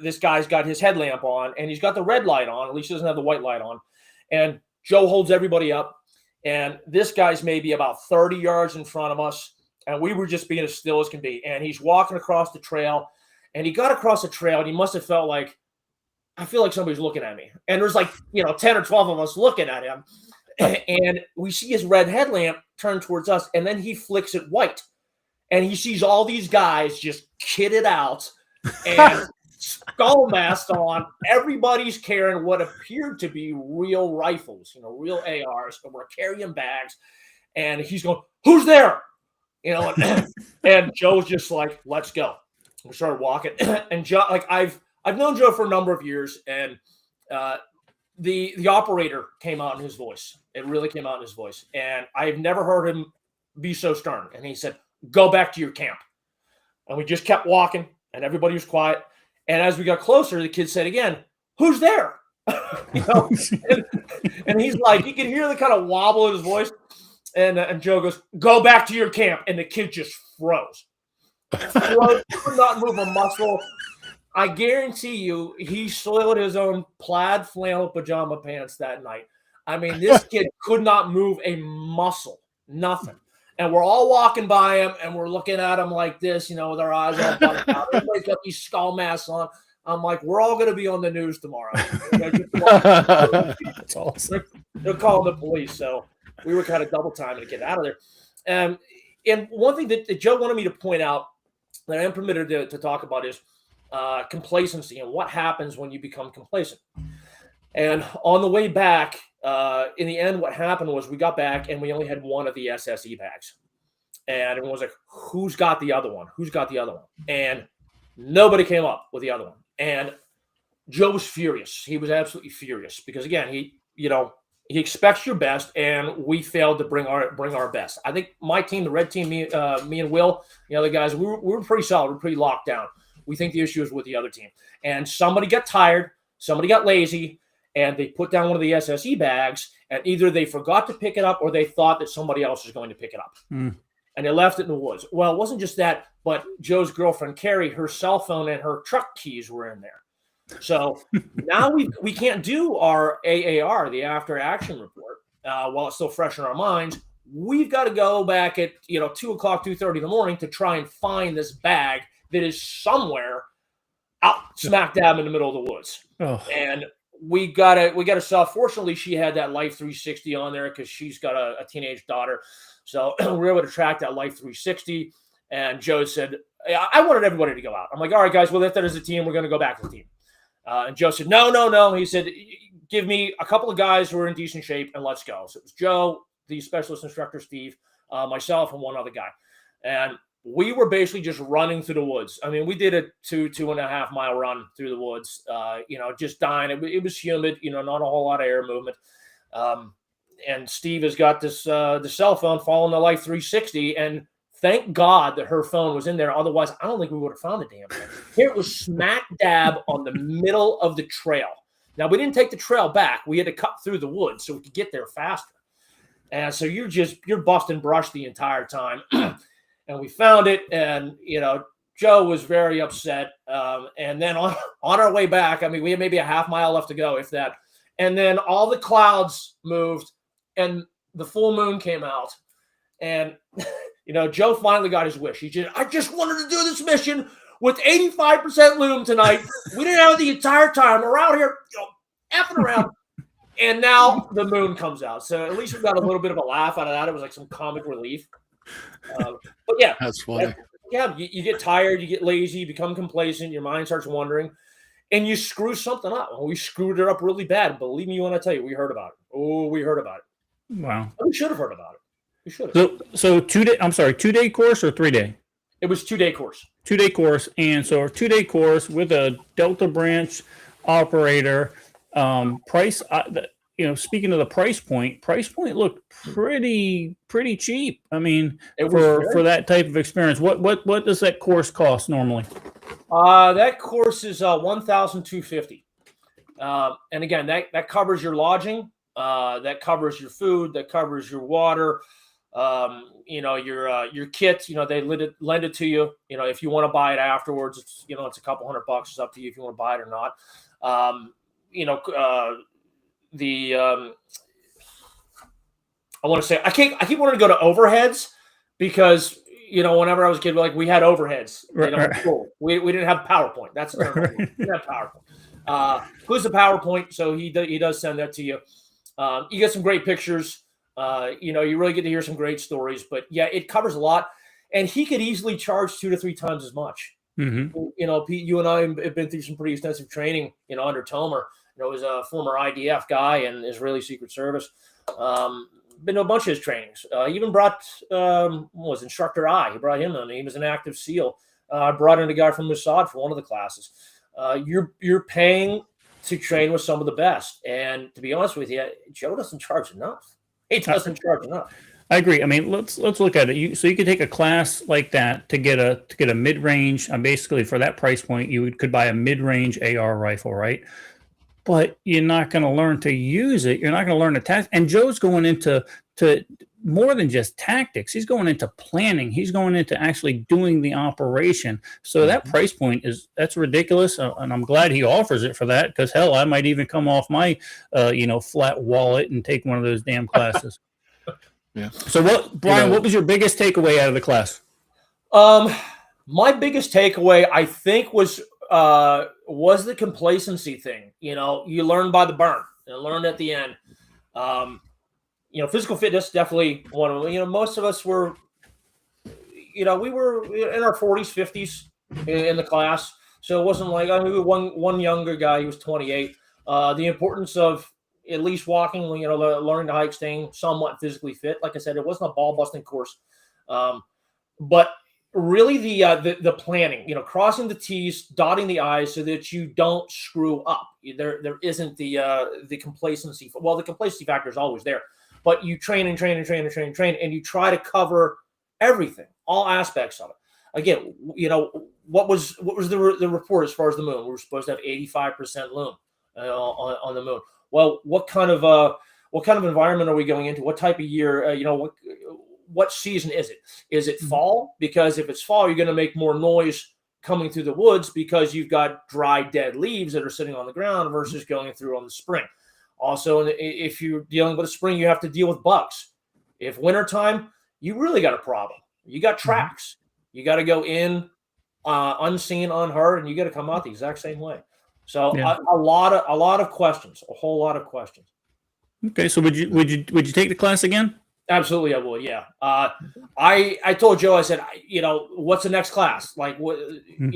This guy's got his headlamp on, and he's got the red light on. At least he doesn't have the white light on. And Joe holds everybody up. And this guy's maybe about 30 yards in front of us. And we were just being as still as can be. And he's walking across the trail. And he got across the trail, and he must have felt like, I feel like somebody's looking at me. And there's like, 10 or 12 of us looking at him. And we see his red headlamp turn towards us. And then he flicks it white. And he sees all these guys just kitted out and skull masked on. Everybody's carrying what appeared to be real rifles, real ARs. And we're carrying bags. And he's going, "Who's there?" And Joe's just like, "Let's go." We started walking. And Joe, like I've known Joe for a number of years, and the operator came out in his voice. It really came out in his voice. And I've never heard him be so stern. And he said, "Go back to your camp." And we just kept walking, and everybody was quiet. And as we got closer, the kid said again, "Who's there?" and he's like, you can hear the kind of wobble in his voice. And Joe goes, "Go back to your camp." And the kid just froze. Could not move a muscle. I guarantee you, he soiled his own plaid flannel pajama pants that night. I mean, this kid could not move a muscle, nothing. And we're all walking by him, and we're looking at him like this, with our eyes all bugged out. Everybody's got these skull masks on. I'm like, we're all going to be on the news tomorrow. That's awesome. They're calling the police, so we were kind of double timing to get out of there. And one thing that Joe wanted me to point out that I am permitted to talk about is complacency and what happens when you become complacent. And on the way back, in the end, what happened was we got back and we only had one of the SSE bags. And everyone was like, "Who's got the other one? Who's got the other one?" And nobody came up with the other one. And Joe was furious. He was absolutely furious because, again, he expects your best, and we failed to bring our best. I think my team, the red team, me and Will, the other guys, we were pretty solid. We were pretty locked down. We think the issue is with the other team. And somebody got tired, somebody got lazy, and they put down one of the SSE bags, and either they forgot to pick it up or they thought that somebody else was going to pick it up. And they left it in the woods. Well, it wasn't just that, but Joe's girlfriend, Carrie, her cell phone and her truck keys were in there. So now we can't do our AAR, the after action report, while it's still fresh in our minds. We've got to go back at 2 o'clock, 2:30 in the morning to try and find this bag that is somewhere out smack dab in the middle of the woods. Oh. And we got to sell. Fortunately, she had that Life 360 on there because she's got a teenage daughter. So we were able to track that Life 360. And Joe said, I wanted everybody to go out. I'm like, "All right, guys, we'll lift that as a team. We're going to go back as a team." And Joe said, no. He said, "Give me a couple of guys who are in decent shape and let's go." So it was Joe, the specialist instructor, Steve, myself, and one other guy. And we were basically just running through the woods. I mean, we did a 2.5 mile run through the woods, just dying. It was humid, not a whole lot of air movement. And Steve has got this the cell phone following the Life 360, and thank God that her phone was in there. Otherwise, I don't think we would have found the damn thing. Here it was smack dab on the middle of the trail. Now, we didn't take the trail back. We had to cut through the woods so we could get there faster. And so you're busting brush the entire time. And we found it, and, Joe was very upset. And then on our way back, I mean, we had maybe a half mile left to go, if that. And then all the clouds moved, and the full moon came out. And Joe finally got his wish. I just wanted to do this mission with 85% loom tonight. We didn't have it the entire time. We're out here, effing around. And now the moon comes out. So at least we got a little bit of a laugh out of that. It was like some comic relief. But yeah. That's funny. You get tired, you get lazy, you become complacent, your mind starts wandering, and you screw something up. Well, we screwed it up really bad. Believe me when I tell you, we heard about it. Oh, we heard about it. Wow. We should have heard about it. We should have. So 2-day course or 3-day? It was 2-day course. 2-day course. And so a 2-day course with a Delta branch operator, price, speaking of the price point looked pretty cheap. I mean, for that type of experience, what does that course cost normally? That course is $1,250. And again, that covers your lodging, that covers your food, that covers your water, your kit. They lend it to you. If you want to buy it afterwards, it's a couple $100. It's up to you if you want to buy it or not. I want to say I keep wanting to go to overheads because whenever I was a kid, we had overheads. Cool. We didn't have PowerPoint. That's the term. We didn't have PowerPoint. Who's the PowerPoint? So he does send that to you. You get some great pictures. You really get to hear some great stories. But yeah, it covers a lot, and he could easily charge 2 to 3 times as much. Mm-hmm. Pete, you and I have been through some pretty extensive training. Under Tomer. Was a former IDF guy and Israeli Secret Service. Been to a bunch of his trainings. He even brought was Instructor I. He brought him in. He was an active SEAL. I brought in a guy from Mossad for one of the classes. You're paying to train with some of the best. And to be honest with you, Joe doesn't charge enough. He doesn't charge enough. I agree. I mean, let's look at it. So you could take a class like that to get a mid-range. Basically, for that price point, you could buy a mid-range AR rifle, right? But you're not going to learn to use it. You're not going to learn to tactics. And Joe's going into more than just tactics. He's going into planning. He's going into actually doing the operation. So that price point that's ridiculous. And I'm glad he offers it for that, because hell, I might even come off my flat wallet and take one of those damn classes. Yeah. So Brian, what was your biggest takeaway out of the class? My biggest takeaway, I think, was the complacency thing. You learn by the burn and learn at the end. Physical fitness, definitely one of them. Most of us were, we were in our 40s, 50s in the class. So it wasn't like one younger guy, he was 28. The importance of at least walking, learning to hike, staying somewhat physically fit. Like I said, it wasn't a ball busting course. But really the planning, crossing the T's, dotting the I's so that you don't screw up. There isn't the complacency. Well, the complacency factor is always there, but you train and train and train and train and train, and you try to cover everything, all aspects of it. Again, what was the report as far as the moon? We were supposed to have 85% loom on the moon. Well, what kind of environment are we going into? What type of year? What season is it? Is it fall? Because if it's fall, you're going to make more noise coming through the woods because you've got dry, dead leaves that are sitting on the ground versus going through on the spring. Also, if you're dealing with a spring, you have to deal with bugs. If wintertime, you really got a problem. You got tracks. You got to go in unseen, unheard, and you got to come out the exact same way. So a lot of questions, a whole lot of questions. Okay, so would you take the class again? Absolutely, I would. Yeah. I told Joe, I said, what's the next class? Like, what,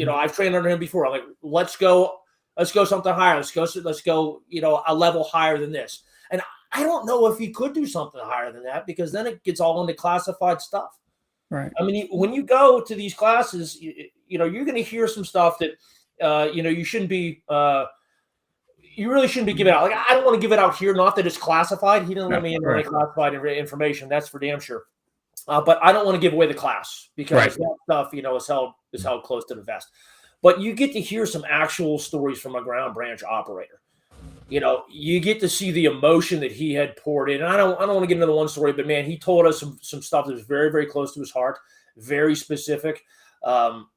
I've trained under him before. I'm like, let's go something higher. Let's go, a level higher than this. And I don't know if he could do something higher than that, because then it gets all into classified stuff. Right. I mean, when you go to these classes, you're going to hear some stuff that, you shouldn't be, you really shouldn't be giving out. Like, I don't want to give it out here. Not that it's classified. He didn't let me in any classified information. That's for damn sure. But I don't want to give away the class because that stuff, is held close to the vest. But you get to hear some actual stories from a ground branch operator. You get to see the emotion that he had poured in. And I don't want to get into the one story, but man, he told us some stuff that was very, very close to his heart, very specific about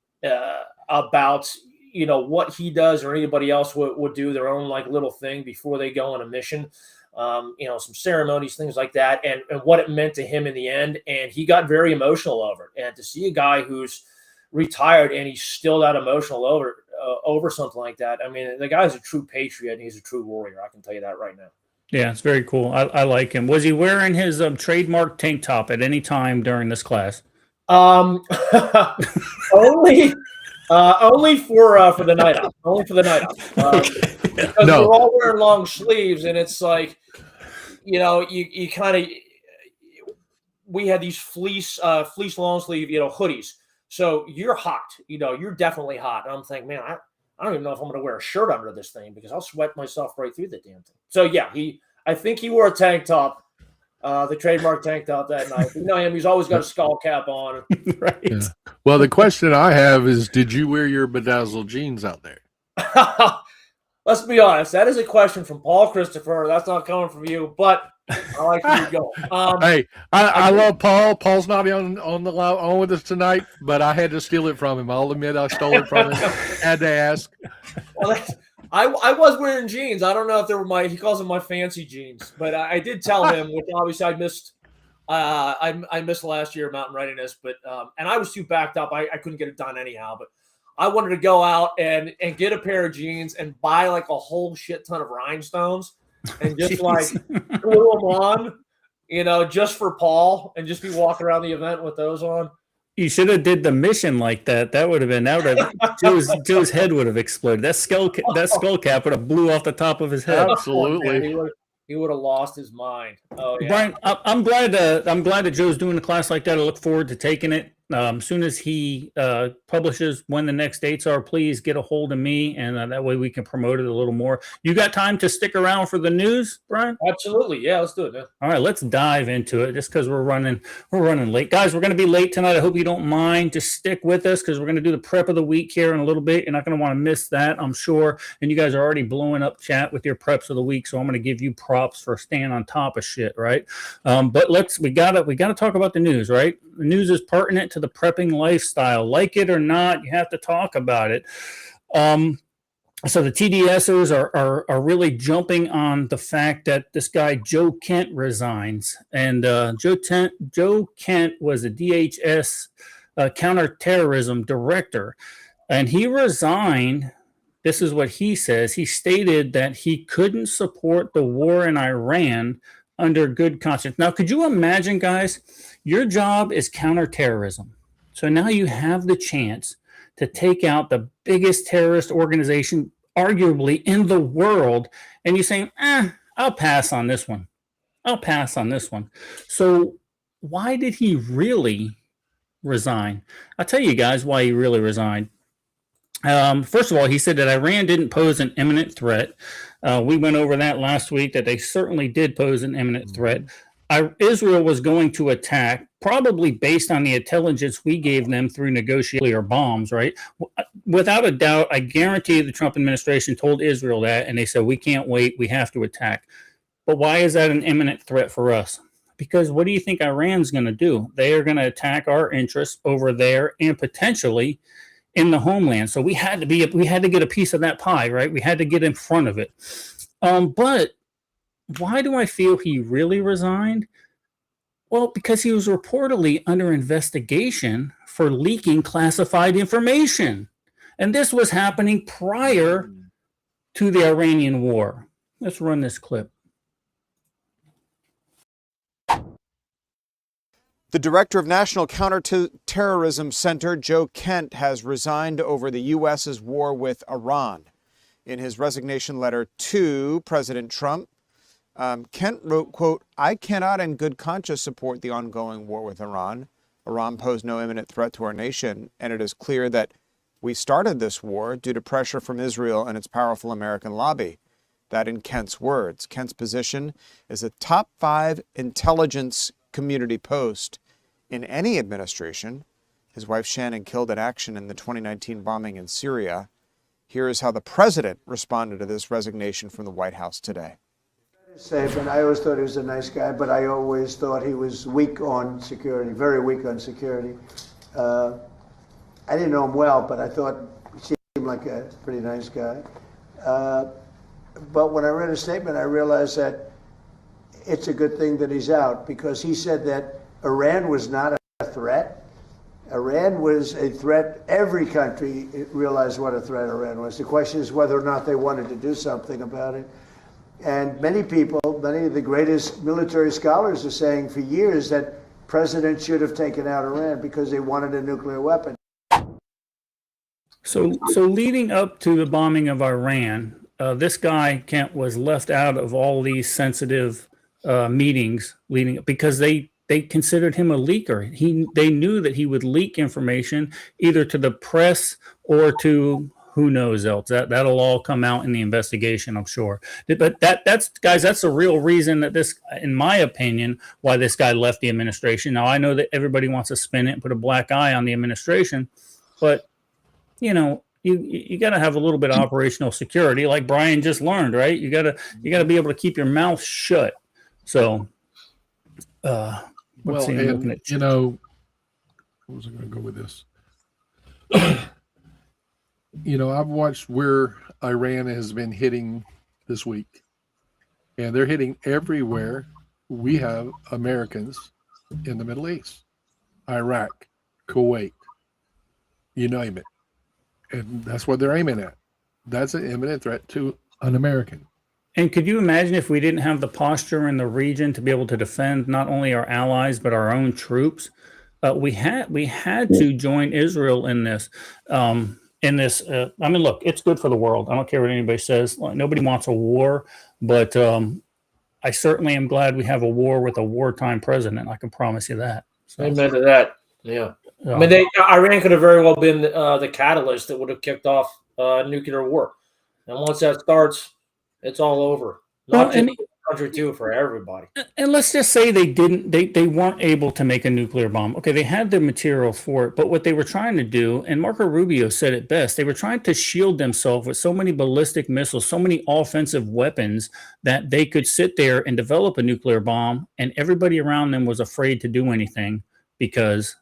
what he does or anybody else would do their own like little thing before they go on a mission, some ceremonies, things like that, and what it meant to him in the end. And he got very emotional over it. And to see a guy who's retired and he's still that emotional over something like that. I mean, the guy's a true patriot and he's a true warrior. I can tell you that right now. Yeah, it's very cool. I like him. Was he wearing his trademark tank top at any time during this class? Only for the night out. Only for the night out. Because we're all wearing long sleeves, and it's like, you kind of. We had these fleece long sleeve, hoodies. So you're hot. You're definitely hot. And I'm thinking, man, I don't even know if I'm going to wear a shirt under this thing because I'll sweat myself right through the damn thing. So yeah, I think he wore a tank top. The trademark tank top that night. Him, he's always got a skull cap on. Right. Yeah. Well, the question I have is, did you wear your bedazzled jeans out there? let's be honest. That is a question from Paul Christopher. That's not coming from you, but I like where you go. Hey, I love Paul. Paul's not on the line on with us tonight, but I had to steal it from him. I'll admit I stole it from him. Had to ask. Well, I was wearing jeans. I don't know if they were he calls them my fancy jeans, but I did tell him, which obviously I missed. I missed last year mountain readiness, but and I was too backed up. I couldn't get it done anyhow. But I wanted to go out and get a pair of jeans and buy like a whole shit ton of rhinestones and just like glue them on, just for Paul, and just be walking around the event with those on. You should have did the mission like that. That would have Joe's head would have exploded. That skull cap would have blew off the top of his head. Absolutely. He would have lost his mind. Oh yeah. Brian, I'm glad that Joe's doing a class like that. I look forward to taking it. As soon as he publishes when the next dates are, please get a hold of me, and that way we can promote it a little more. You got time to stick around for the news, Brian? Absolutely. Yeah, let's do it, man. All right, let's dive into it. Just because we're running late, guys. We're going to be late tonight. I hope you don't mind. Just stick with us because we're going to do the prep of the week here in a little bit. You're not going to want to miss that, I'm sure. And you guys are already blowing up chat with your preps of the week, so I'm going to give you props for staying on top of shit, right? But we gotta talk about the news, right? The news is pertinent to the prepping lifestyle. Like it or not, you have to talk about it. So the TDSers are really jumping on the fact that this guy Joe Kent resigns, and Joe Kent was a DHS counterterrorism director, and he resigned. This is what he says. He stated that he couldn't support the war in Iran under good conscience. Now, could you imagine, guys? Your job is counterterrorism. So now you have the chance to take out the biggest terrorist organization, arguably, in the world. And you're saying, I'll pass on this one. So why did he really resign? I'll tell you guys why he really resigned. First of all, he said that Iran didn't pose an imminent threat. We went over that last week, that they certainly did pose an imminent threat. Israel was going to attack, probably based on the intelligence we gave them through nuclear bombs, right? Without a doubt, I guarantee the Trump administration told Israel that, and they said, we can't wait, we have to attack. But why is that an imminent threat for us? Because what do you think Iran's going to do? They are going to attack our interests over there and potentially in the homeland. So we had to get a piece of that pie, right? We had to get in front of it. But why do I feel he really resigned? Well, because he was reportedly under investigation for leaking classified information. And this was happening prior to the Iranian war. Let's run this clip. The director of National Counterterrorism Center, Joe Kent, has resigned over the U.S.'s war with Iran. In his resignation letter to President Trump, Kent wrote, quote, "I cannot in good conscience support the ongoing war with Iran. Iran posed no imminent threat to our nation, and it is clear that we started this war due to pressure from Israel and its powerful American lobby." That in Kent's words. Kent's position is a top 5 intelligence community post in any administration. His wife Shannon killed in action in the 2019 bombing in Syria. Here is how the president responded to this resignation from the White House today. Safe, and I always thought he was a nice guy, but I always thought he was weak on security, very weak on security. I didn't know him well, but I thought he seemed like a pretty nice guy. But when I read his statement, I realized that it's a good thing that he's out, because he said that Iran was not a threat. Iran was a threat. Every country realized what a threat Iran was. The question is whether or not they wanted to do something about it. And many people, many of the greatest military scholars are saying for years that presidents should have taken out Iran because they wanted a nuclear weapon. So leading up to the bombing of Iran, this guy, Kent, was left out of all these sensitive meetings leading up, because they considered him a leaker. They knew that he would leak information either to the press or to who knows else. That'll all come out in the investigation, I'm sure. But that's the real reason that this, in my opinion, why this guy left the administration. Now, I know that everybody wants to spin it and put a black eye on the administration, but you you got to have a little bit of operational security, like Brian just learned, right? You got to be able to keep your mouth shut. So, let's Well, see, I'm looking and at you know, what was I going to go with this? You know, I've watched where Iran has been hitting this week, and they're hitting everywhere. We have Americans in the Middle East, Iraq, Kuwait, you name it. And that's what they're aiming at. That's an imminent threat to an American. And could you imagine if we didn't have the posture in the region to be able to defend not only our allies but our own troops? We had to join Israel in this. I mean, look, it's good for the world. I don't care what anybody says. Like, nobody wants a war, but I certainly am glad we have a war with a wartime president. I can promise you that. So, Amen to that. Yeah. I mean, Iran could have very well been the catalyst that would have kicked off nuclear war. And once that starts, it's all over. Not just for the country, too, for everybody. And let's just say they weren't able to make a nuclear bomb. Okay, they had the material for it, but what they were trying to do, and Marco Rubio said it best, they were trying to shield themselves with so many ballistic missiles, so many offensive weapons that they could sit there and develop a nuclear bomb, and everybody around them was afraid to do anything because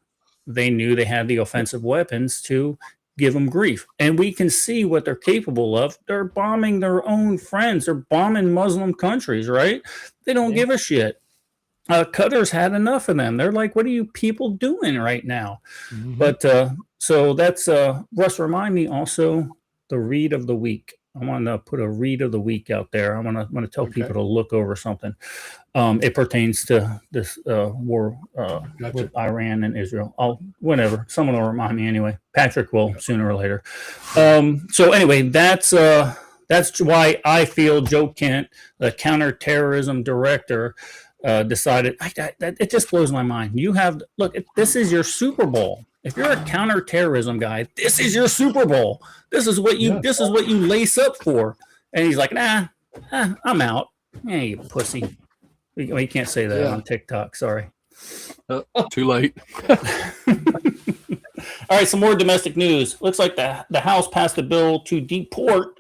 they knew they had the offensive weapons to give them grief. And we can see what they're capable of. They're bombing their own friends. They're bombing Muslim countries, right? They don't give a shit. Qatar's had enough of them. They're like, what are you people doing right now? Mm-hmm. But so that's, Russ, remind me also the read of the week. I want to put a read of the week out there. I want to tell people to look over something. It pertains to this war with Iran and Israel. Whenever. Someone will remind me anyway. Patrick will sooner or later. So anyway, that's why I feel Joe Kent, the counterterrorism director, decided. It just blows my mind. This is your Super Bowl. If you're a counterterrorism guy, this is your Super Bowl. This is what you lace up for. And he's like, nah, I'm out. Yeah, you pussy. Well, you can't say that on TikTok. Sorry. Too late. All right, some more domestic news. Looks like the House passed a bill to deport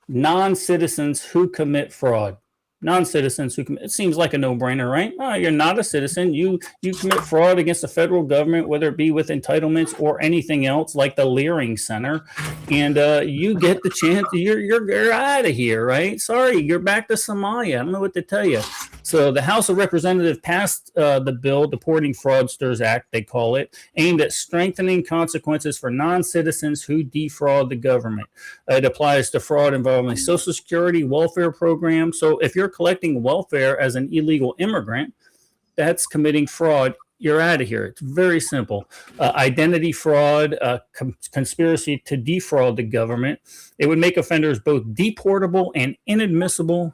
non-citizens who commit fraud. Non-citizens who commit, it seems like a no-brainer, right? Oh, you're not a citizen. You commit fraud against the federal government, whether it be with entitlements or anything else, like the Leering Center, and you get the chance. You're out of here, right? Sorry, you're back to Somalia. I don't know what to tell you. So the House of Representatives passed the bill, Deporting Fraudsters Act, they call it, aimed at strengthening consequences for non-citizens who defraud the government. It applies to fraud involving Social Security, welfare programs. So if you're collecting welfare as an illegal immigrant, that's committing fraud. You're out of here. It's very simple. Identity fraud, conspiracy to defraud the government. It would make offenders both deportable and inadmissible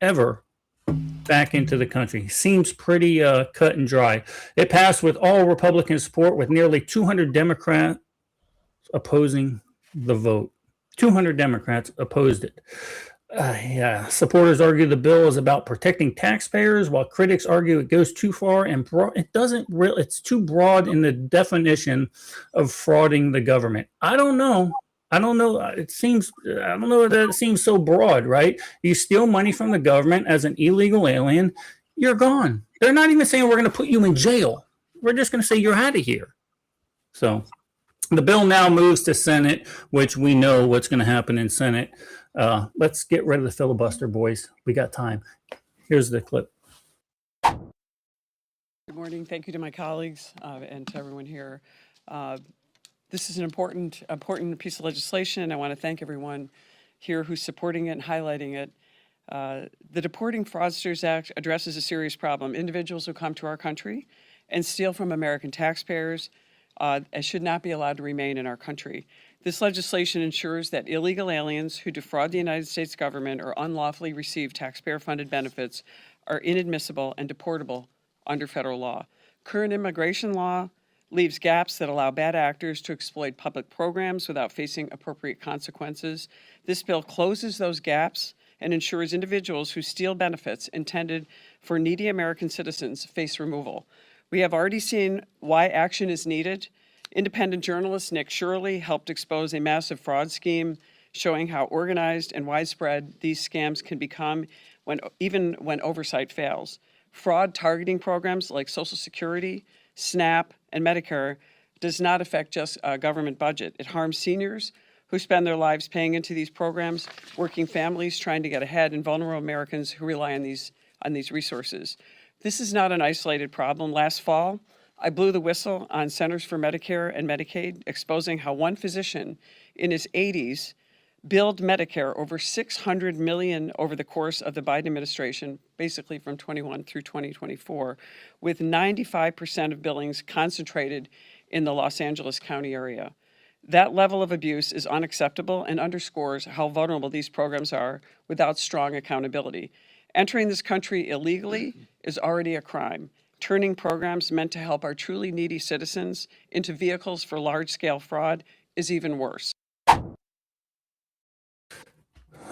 ever back into the country. Seems pretty cut and dry. It passed with all Republican support, with nearly 200 Democrats opposing the vote. 200 Democrats opposed it. Supporters argue the bill is about protecting taxpayers, while critics argue it goes too far and it's too broad in the definition of frauding the government. I don't know. I don't know that it seems so broad, right? You steal money from the government as an illegal alien, you're gone. They're not even saying we're going to put you in jail. We're just going to say you're out of here. So the bill now moves to Senate, which we know what's going to happen in Senate. Let's get rid of the filibuster, boys. We got time. Here's the clip. Good morning. Thank you to my colleagues and to everyone here. This is an important piece of legislation. I want to thank everyone here who's supporting it and highlighting it. The Deporting Fraudsters Act addresses a serious problem. Individuals who come to our country and steal from American taxpayers should not be allowed to remain in our country. This legislation ensures that illegal aliens who defraud the United States government or unlawfully receive taxpayer-funded benefits are inadmissible and deportable under federal law. Current immigration law leaves gaps that allow bad actors to exploit public programs without facing appropriate consequences. This bill closes those gaps and ensures individuals who steal benefits intended for needy American citizens face removal. We have already seen why action is needed Independent journalist Nick Shirley helped expose a massive fraud scheme showing how organized and widespread these scams can become even when oversight fails. Fraud targeting programs like Social Security, SNAP, and Medicare does not affect just a government budget. It harms seniors who spend their lives paying into these programs, working families trying to get ahead, and vulnerable Americans who rely on these resources. This is not an isolated problem. Last fall, I blew the whistle on Centers for Medicare and Medicaid, exposing how one physician in his 80s billed Medicare over $600 million over the course of the Biden administration, basically from 21 through 2024, with 95% of billings concentrated in the Los Angeles County area. That level of abuse is unacceptable and underscores how vulnerable these programs are without strong accountability. Entering this country illegally is already a crime. Turning programs meant to help our truly needy citizens into vehicles for large-scale fraud is even worse.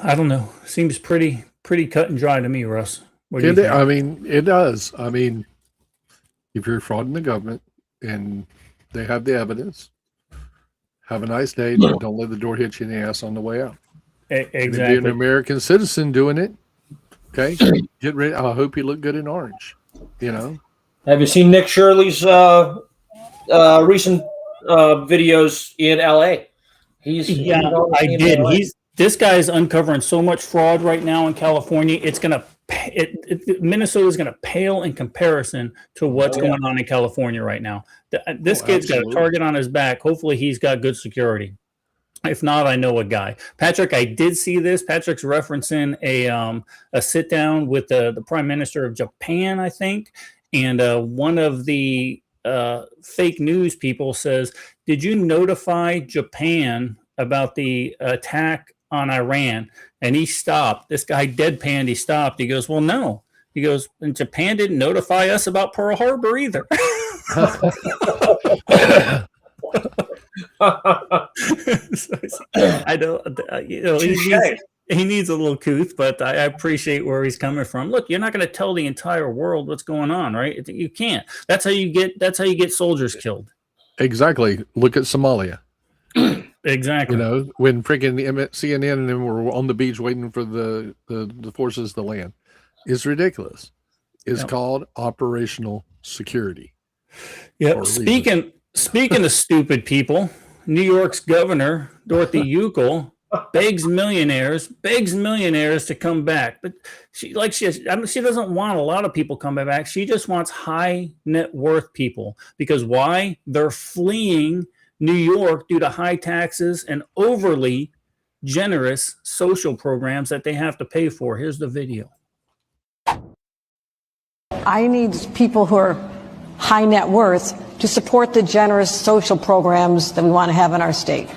I don't know. Seems pretty cut and dry to me, Russ. What do you think? I mean, it does. I mean, if you're frauding the government and they have the evidence, have a nice day. Don't let the door hit you in the ass on the way out. Exactly. If you're an American citizen doing it, okay, get ready. I hope you look good in orange. You know. Have you seen Nick Shirley's recent videos in LA? I did. This guy's uncovering so much fraud right now in California. It's gonna Minnesota's gonna pale in comparison to what's going on in California right now. This kid's got a target on his back. Hopefully, he's got good security. If not, I know a guy. Patrick, I did see this. Patrick's referencing a sit down with the Prime Minister of Japan, I think, and one of the fake news people says, "Did you notify Japan about the attack on Iran?" And he stopped. This guy deadpanned. He stopped. He goes, "Well, no." He goes, "And Japan didn't notify us about Pearl Harbor either." I don't, he needs a little couth, but I appreciate where he's coming from. Look, you're not going to tell the entire world what's going on, right? You can't. That's how you get soldiers killed. Exactly. Look at Somalia. Exactly. You know, when freaking CNN and them were on the beach waiting for the forces to land. It's ridiculous. It's called operational security. Yep. Speaking of stupid people, New York's governor, Dorothy Uckel, begs millionaires to come back. But she doesn't want a lot of people coming back. She just wants high net worth people. Because why? They're fleeing New York due to high taxes and overly generous social programs that they have to pay for. Here's the video. I need people who are high net worth to support the generous social programs that we want to have in our state.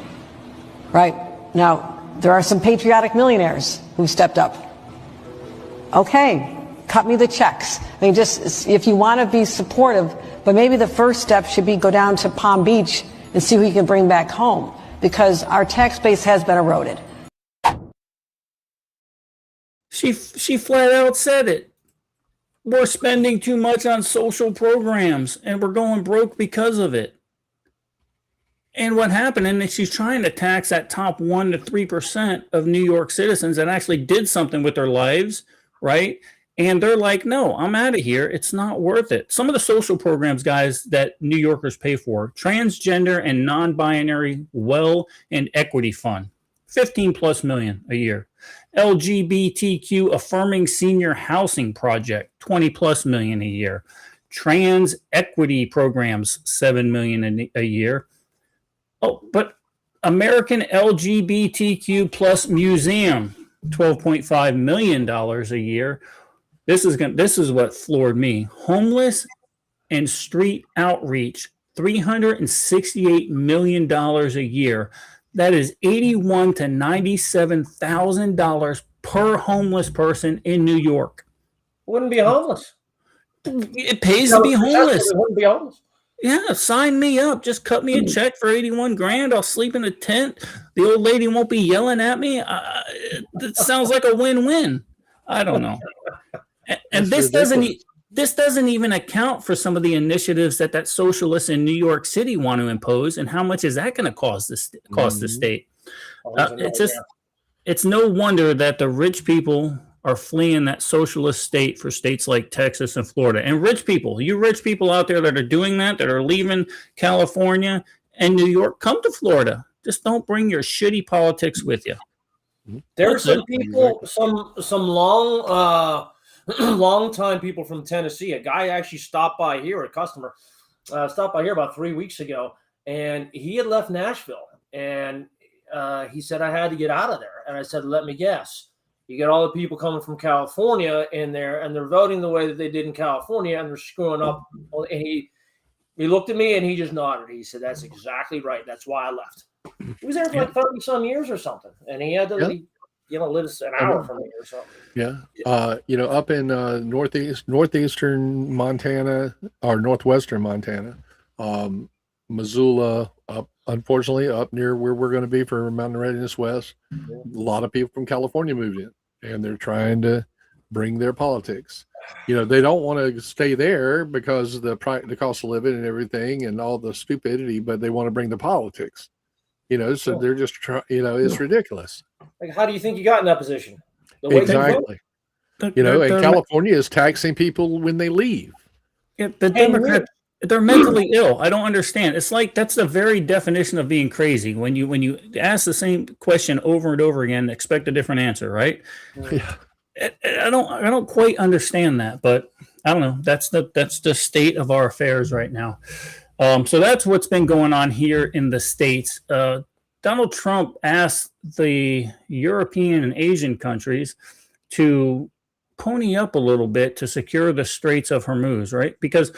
Right? Now, there are some patriotic millionaires who stepped up. Okay, cut me the checks. I mean, just if you want to be supportive, but maybe the first step should be go down to Palm Beach and see who you can bring back home, because our tax base has been eroded. She flat out said it. We're spending too much on social programs and we're going broke because of it. And what happened, and she's trying to tax that top 1% to 3% of New York citizens that actually did something with their lives, right? And they're like, no, I'm out of here. It's not worth it. Some of the social programs, guys, that New Yorkers pay for: transgender and non-binary well and equity fund, 15 plus million a year. LGBTQ affirming senior housing project, 20 plus million a year. Trans equity programs, 7 million a year. Oh, but American LGBTQ plus museum, $12.5 million a year. This is what floored me. Homeless and street outreach, $368 million a year. That is $81,000 to $97,000 per homeless person in New York. Wouldn't be homeless. It pays to be homeless. Wouldn't be homeless. Yeah, sign me up. Just cut me a check for $81,000. I'll sleep in a tent. The old lady won't be yelling at me. It sounds like a win-win. I don't know. And this This doesn't even account for some of the initiatives that socialists in New York City want to impose, and how much is that going to cost the state? It's no wonder that the rich people are fleeing that socialist state for states like Texas and Florida. And rich people, you rich people out there that are doing that are leaving California and New York, come to Florida. Just don't bring your shitty politics with you. There are some people, some long time people from Tennessee. A guy actually stopped by here, a customer stopped by here about 3 weeks ago, and he had left Nashville, and he said, I had to get out of there. And I said, let me guess. You get all the people coming from California in there, and they're voting the way that they did in California, and they're screwing up. And he looked at me and he just nodded. He said, that's exactly right. That's why I left. He was there for like 30 some years or something. And he had to live an hour from me or something. Yeah. Up in northeastern Montana or northwestern Montana, Missoula, unfortunately, up near where we're going to be for Mountain Readiness West, a lot of people from California moved in, and they're trying to bring their politics. They don't want to stay there because of the cost of living and everything and all the stupidity, but they want to bring the politics. So they're just trying. It's ridiculous. Like, how do you think you got in that position? Exactly. And California is taxing people when they leave. Yeah, the Democrats. They're mentally ill. I don't understand. It's like that's the very definition of being crazy. When you ask the same question over and over again, expect a different answer, right? Yeah. I don't quite understand that, but I don't know. That's the state of our affairs right now. So that's what's been going on here in the States. Donald Trump asked the European and Asian countries to pony up a little bit to secure the Straits of Hormuz, right? Because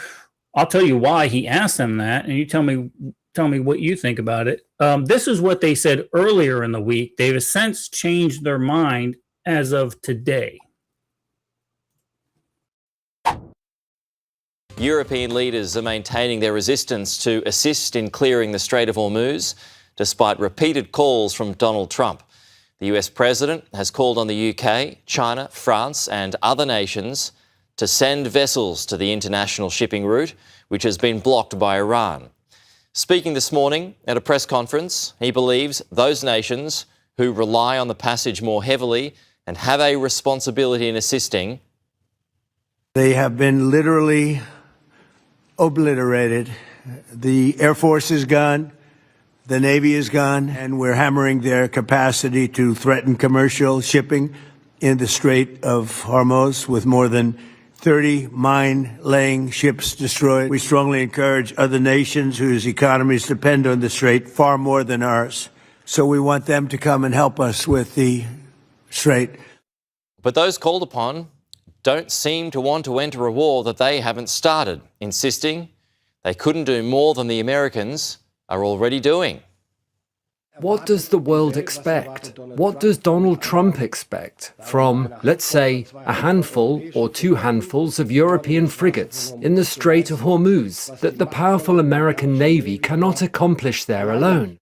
I'll tell you why he asked them that, and you tell me what you think about it. This is what they said earlier in the week. They've since changed their mind as of today. European leaders are maintaining their resistance to assist in clearing the Strait of Hormuz, despite repeated calls from Donald Trump. The US president has called on the UK, China, France and other nations to send vessels to the international shipping route, which has been blocked by Iran. Speaking this morning at a press conference, he believes those nations who rely on the passage more heavily and have a responsibility in assisting. They have been literally obliterated. The Air Force is gone, the Navy is gone, and we're hammering their capacity to threaten commercial shipping in the Strait of Hormuz with more than 30 mine-laying ships destroyed. We strongly encourage other nations whose economies depend on the Strait far more than ours. So we want them to come and help us with the Strait. But those called upon don't seem to want to enter a war that they haven't started, insisting they couldn't do more than the Americans are already doing. What does the world expect? What does Donald Trump expect from, let's say, a handful or two handfuls of European frigates in the Strait of Hormuz that the powerful American Navy cannot accomplish there alone?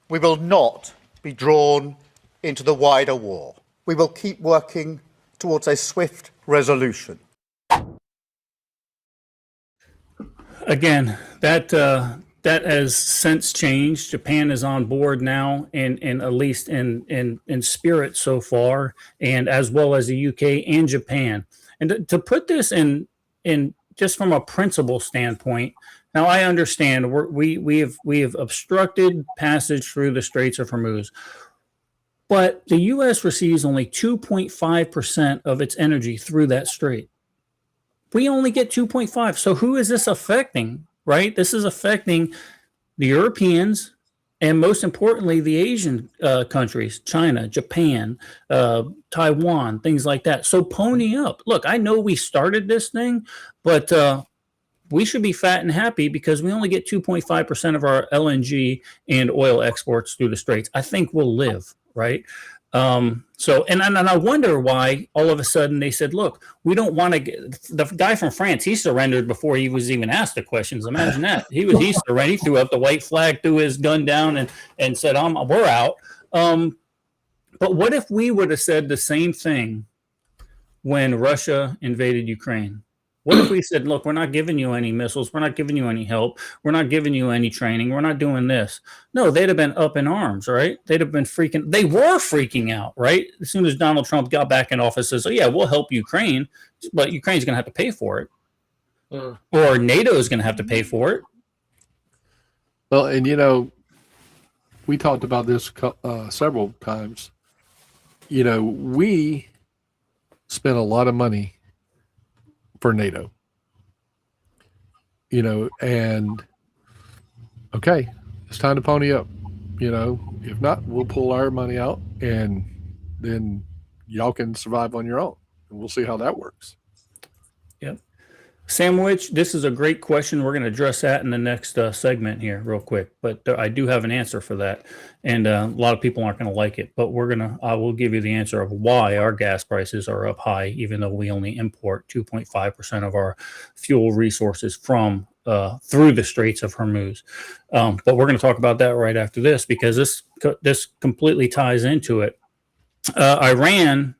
We will not be drawn into the wider war. We will keep working towards a swift resolution. Again, that has since changed. Japan is on board now, and at least in spirit so far, and as well as the UK and Japan. And to put this in just from a principle standpoint, now I understand we have obstructed passage through the Straits of Hormuz, but the U.S. receives only 2.5% of its energy through that strait. We only get 2.5. So who is this affecting? Right? This is affecting the Europeans and most importantly, the Asian countries, China, Japan, Taiwan, things like that. So pony up. Look, I know we started this thing, but we should be fat and happy because we only get 2.5% of our LNG and oil exports through the Straits. I think we'll live, right? So I wonder why all of a sudden they said, look, we don't want to get the guy from France. He surrendered before he was even asked the questions. Imagine that. He surrendered. He threw up the white flag, threw his gun down and said, we're out. But what if we would have said the same thing when Russia invaded Ukraine? What if we said, look, we're not giving you any missiles, we're not giving you any help, we're not giving you any training, we're not doing this? No, they'd have been up in arms, right? They'd have been they were freaking out, right? As soon as Donald Trump got back in office, says, oh yeah, we'll help Ukraine, but Ukraine's going to have to pay for it. Or NATO is going to have to pay for it. Well, and we talked about this several times. We spent a lot of money for NATO. And okay, it's time to pony up. If not, we'll pull our money out, and then y'all can survive on your own, and we'll see how that works. Yep. Sandwich, this is a great question. We're going to address that in the next segment here real quick, but I do have an answer for that. And a lot of people aren't going to like it, but I will give you the answer of why our gas prices are up high, even though we only import 2.5% of our fuel resources from through the Straits of Hormuz. But we're going to talk about that right after this, because this completely ties into it. Iran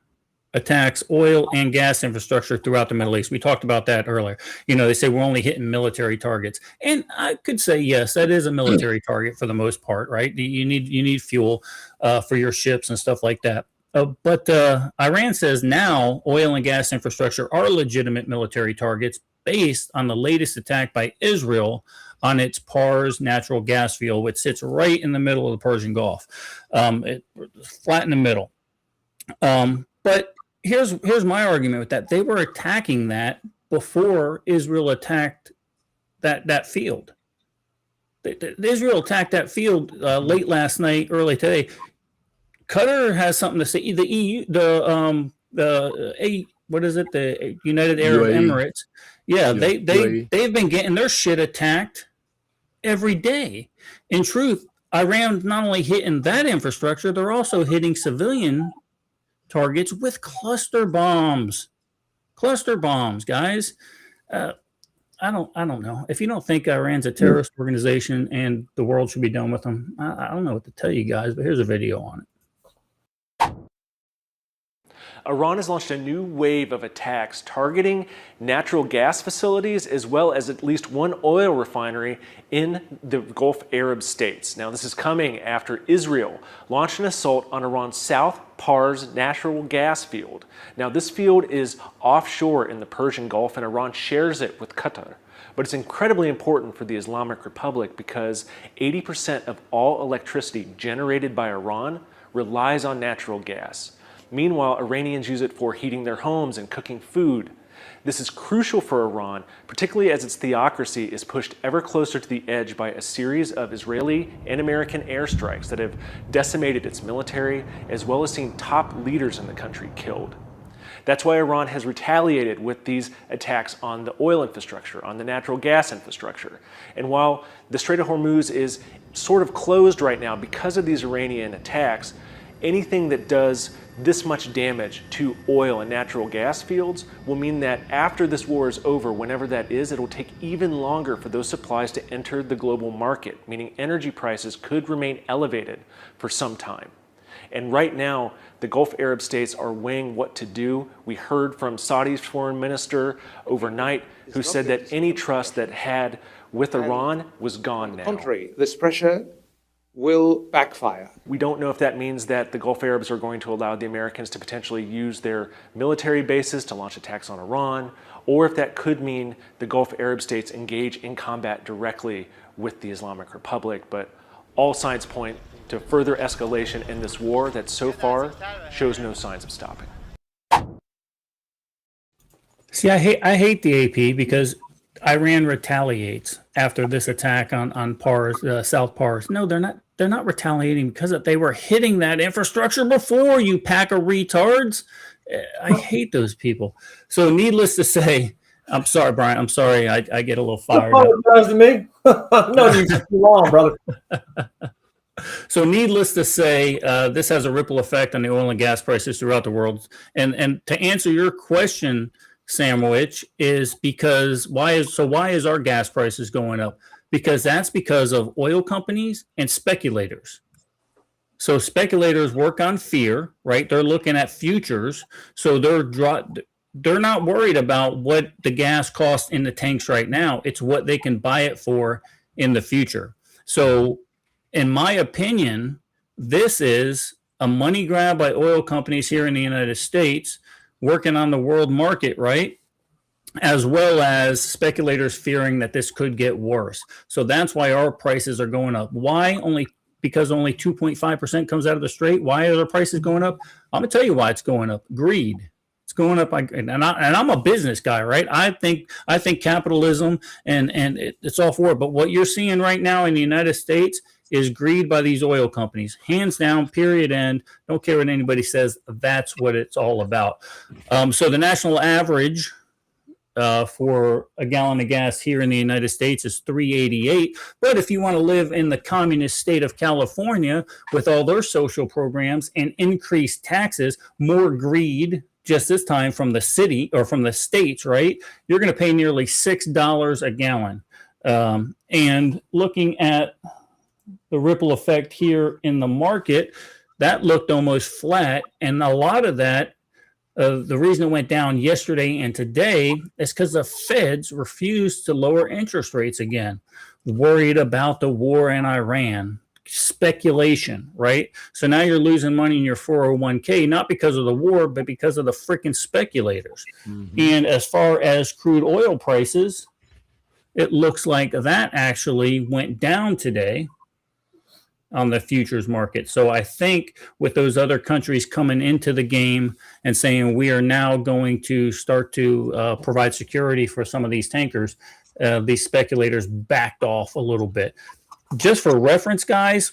attacks oil and gas infrastructure throughout the Middle East. We talked about that earlier. They say we're only hitting military targets. And I could say, yes, that is a military target for the most part, right? You need fuel for your ships and stuff like that. But Iran says now oil and gas infrastructure are legitimate military targets based on the latest attack by Israel on its Pars natural gas field, which sits right in the middle of the Persian Gulf. Flat in the middle. But here's my argument with that. They were attacking that before Israel attacked that field. Israel attacked that field late last night, early today. Qatar has something to say. The EU, what is it? The United Arab Emirates. Yeah, they've been getting their shit attacked every day. In truth, Iran's not only hitting that infrastructure, they're also hitting civilian targets with cluster bombs, guys. I don't know. If you don't think Iran's a terrorist organization and the world should be done with them, I don't know what to tell you guys, but here's a video on it. Iran has launched a new wave of attacks targeting natural gas facilities as well as at least one oil refinery in the Gulf Arab states. Now, this is coming after Israel launched an assault on Iran's South Pars natural gas field. Now, this field is offshore in the Persian Gulf, and Iran shares it with Qatar. But it's incredibly important for the Islamic Republic because 80% of all electricity generated by Iran relies on natural gas. Meanwhile, Iranians use it for heating their homes and cooking food. This is crucial for Iran, particularly as its theocracy is pushed ever closer to the edge by a series of Israeli and American airstrikes that have decimated its military, as well as seen top leaders in the country killed. That's why Iran has retaliated with these attacks on the oil infrastructure, on the natural gas infrastructure. And while the Strait of Hormuz is sort of closed right now because of these Iranian attacks, anything that does this much damage to oil and natural gas fields will mean that after this war is over, whenever that is, it'll take even longer for those supplies to enter the global market, meaning energy prices could remain elevated for some time. And right now, the Gulf Arab states are weighing what to do. We heard from Saudi's foreign minister overnight who said that any trust that had with Iran was gone now. Contrary, this pressure will backfire. We don't know if that means that the Gulf Arabs are going to allow the Americans to potentially use their military bases to launch attacks on Iran, or if that could mean the Gulf Arab states engage in combat directly with the Islamic Republic. But all signs point to further escalation in this war that so far shows no signs of stopping. See, I hate the AP because Iran retaliates after this attack on Pars, South Pars. No, they're not. They're not retaliating because they were hitting that infrastructure before, you pack of retards. I hate those people. So, needless to say, I'm sorry, Brian. I'm sorry. I get a little fired up. Apologize to me. No, you're too long, brother. So, needless to say, this has a ripple effect on the oil and gas prices throughout the world. And to answer your question, Sandwich, is because why is our gas prices going up? Because that's because of oil companies and speculators. So speculators work on fear, right? They're looking at futures. So they're not worried about what the gas costs in the tanks right now. It's what they can buy it for in the future. So, in my opinion, this is a money grab by oil companies here in the United States working on the world market, right? As well as speculators fearing that this could get worse. So that's why our prices are going up. Why? Because only 2.5% comes out of the Strait. Why are the prices going up? I'm going to tell you why it's going up. Greed. It's going up, and I'm a business guy, right? I think capitalism and it's all for it. But what you're seeing right now in the United States is greed by these oil companies, hands down. Period. End. Don't care what anybody says. That's what it's all about. So the national average for a gallon of gas here in the United States is $3.88. But if you want to live in the communist state of California with all their social programs and increased taxes, more greed, just this time from the city or from the states, right? You're going to pay nearly $6 a gallon. And looking at the ripple effect here in the market, that looked almost flat. And a lot of that, the reason it went down yesterday and today is because the Feds refused to lower interest rates again, worried about the war in Iran. Speculation, right? So now you're losing money in your 401k, not because of the war, but because of the freaking speculators. Mm-hmm. And as far as crude oil prices, it looks like that actually went down today on the futures market. So I think with those other countries coming into the game and saying we are now going to start to provide security for some of these tankers, these speculators backed off a little bit. Just for reference, guys,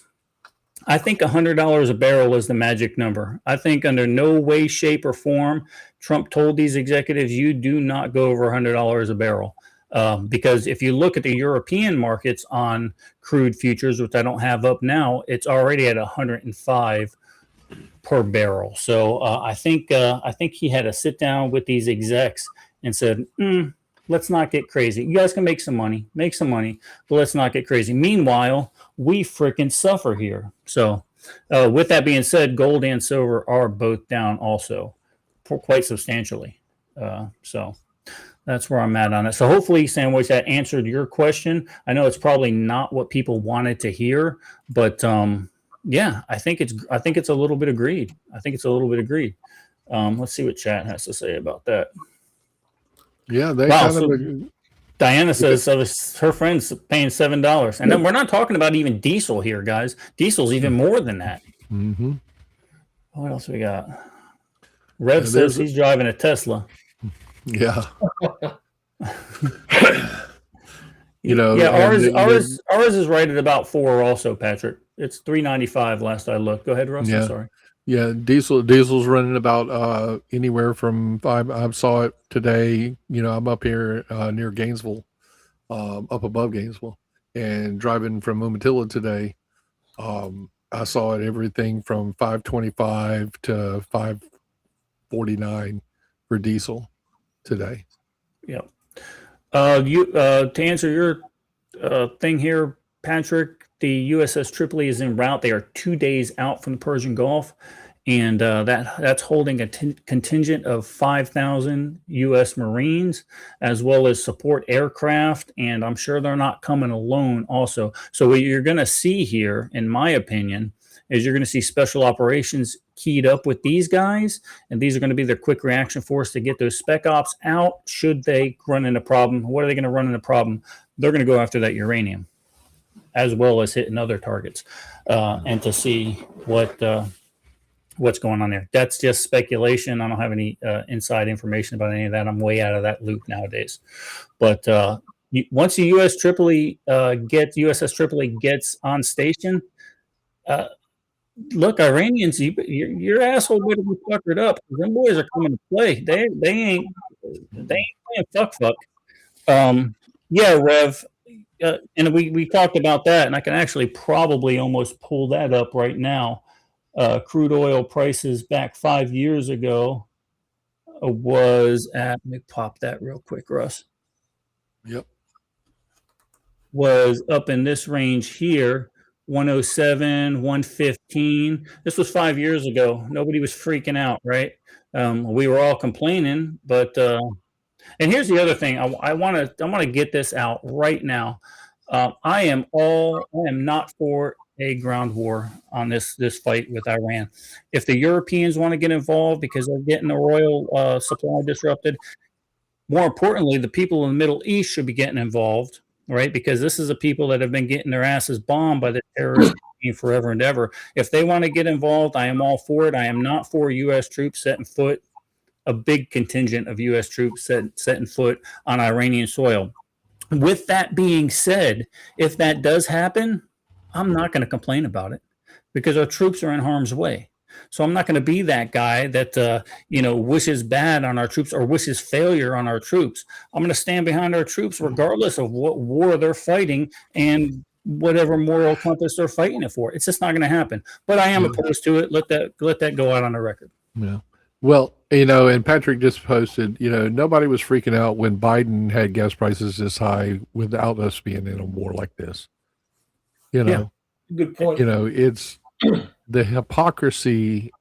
I think $100 a barrel is the magic number. I think under no way, shape, or form, Trump told these executives, you do not go over $100 a barrel. Because if you look at the European markets on crude futures, which I don't have up now, it's already at 105 per barrel. So I think he had to sit down with these execs and said, let's not get crazy. You guys can make some money, but let's not get crazy. Meanwhile, we freaking suffer here. So with that being said, gold and silver are both down also quite substantially. So that's where I'm at on it. So hopefully, Sandwich, that answered your question. I know it's probably not what people wanted to hear, but yeah, I think it's a little bit of greed. Let's see what chat has to say about that. Yeah, they Diana says her friend's paying $7, and then we're not talking about even diesel here, guys. Diesel's even more than that. Mm-hmm. What else we got? Rev says he's driving a Tesla. Yeah. Ours is right at about 4 also, Patrick. It's $3.95 last I looked. Go ahead, Russ. Yeah. I'm sorry. Yeah, diesel's running about anywhere from 5. I saw it today. I'm up here near Gainesville, up above Gainesville, and driving from Umatilla today. I saw it everything from 525 to 549 for diesel today. Yep. To answer your thing here, Patrick, the USS Tripoli is en route. They are 2 days out from the Persian Gulf, and that's holding a contingent of 5,000 U.S. Marines, as well as support aircraft, and I'm sure they're not coming alone also. So what you're going to see here, in my opinion, is you're going to see special operations keyed up with these guys, and these are going to be their quick reaction force to get those spec ops out should they run into a problem. What are they going to run into a problem? They're going to go after that uranium, as well as hitting other targets, and to see what's going on there. That's just speculation. I don't have any inside information about any of that. I'm way out of that loop nowadays. But once the USS Tripoli gets on station, look, Iranians, your asshole better be fuckered up. Them boys are coming to play. They ain't playing fuck. Yeah, Rev. And we talked about that, and I can actually probably almost pull that up right now. Crude oil prices back 5 years ago was at, let me pop that real quick, Russ. Yep. Was up in this range here, 107, 115. This was 5 years ago. Nobody was freaking out, right? We were all complaining, but and here's the other thing. I want to get this out right now. I am not for a ground war on this fight with Iran. If the Europeans want to get involved because they're getting the oil supply disrupted, more importantly, the people in the Middle East should be getting involved, right? Because this is the people that have been getting their asses bombed by the terrorists forever and ever. If they want to get involved, I am all for it. I am not for U.S. troops setting foot, a big contingent of U.S. troops setting foot on Iranian soil. With that being said, if that does happen, I'm not going to complain about it because our troops are in harm's way. So I'm not going to be that guy that, wishes bad on our troops or wishes failure on our troops. I'm going to stand behind our troops regardless of what war they're fighting and whatever moral compass they're fighting it for. It's just not going to happen. But I am opposed to it. Let that go out on the record. Yeah. Well, and Patrick just posted, nobody was freaking out when Biden had gas prices this high without us being in a war like this. Yeah, good point. It's the hypocrisy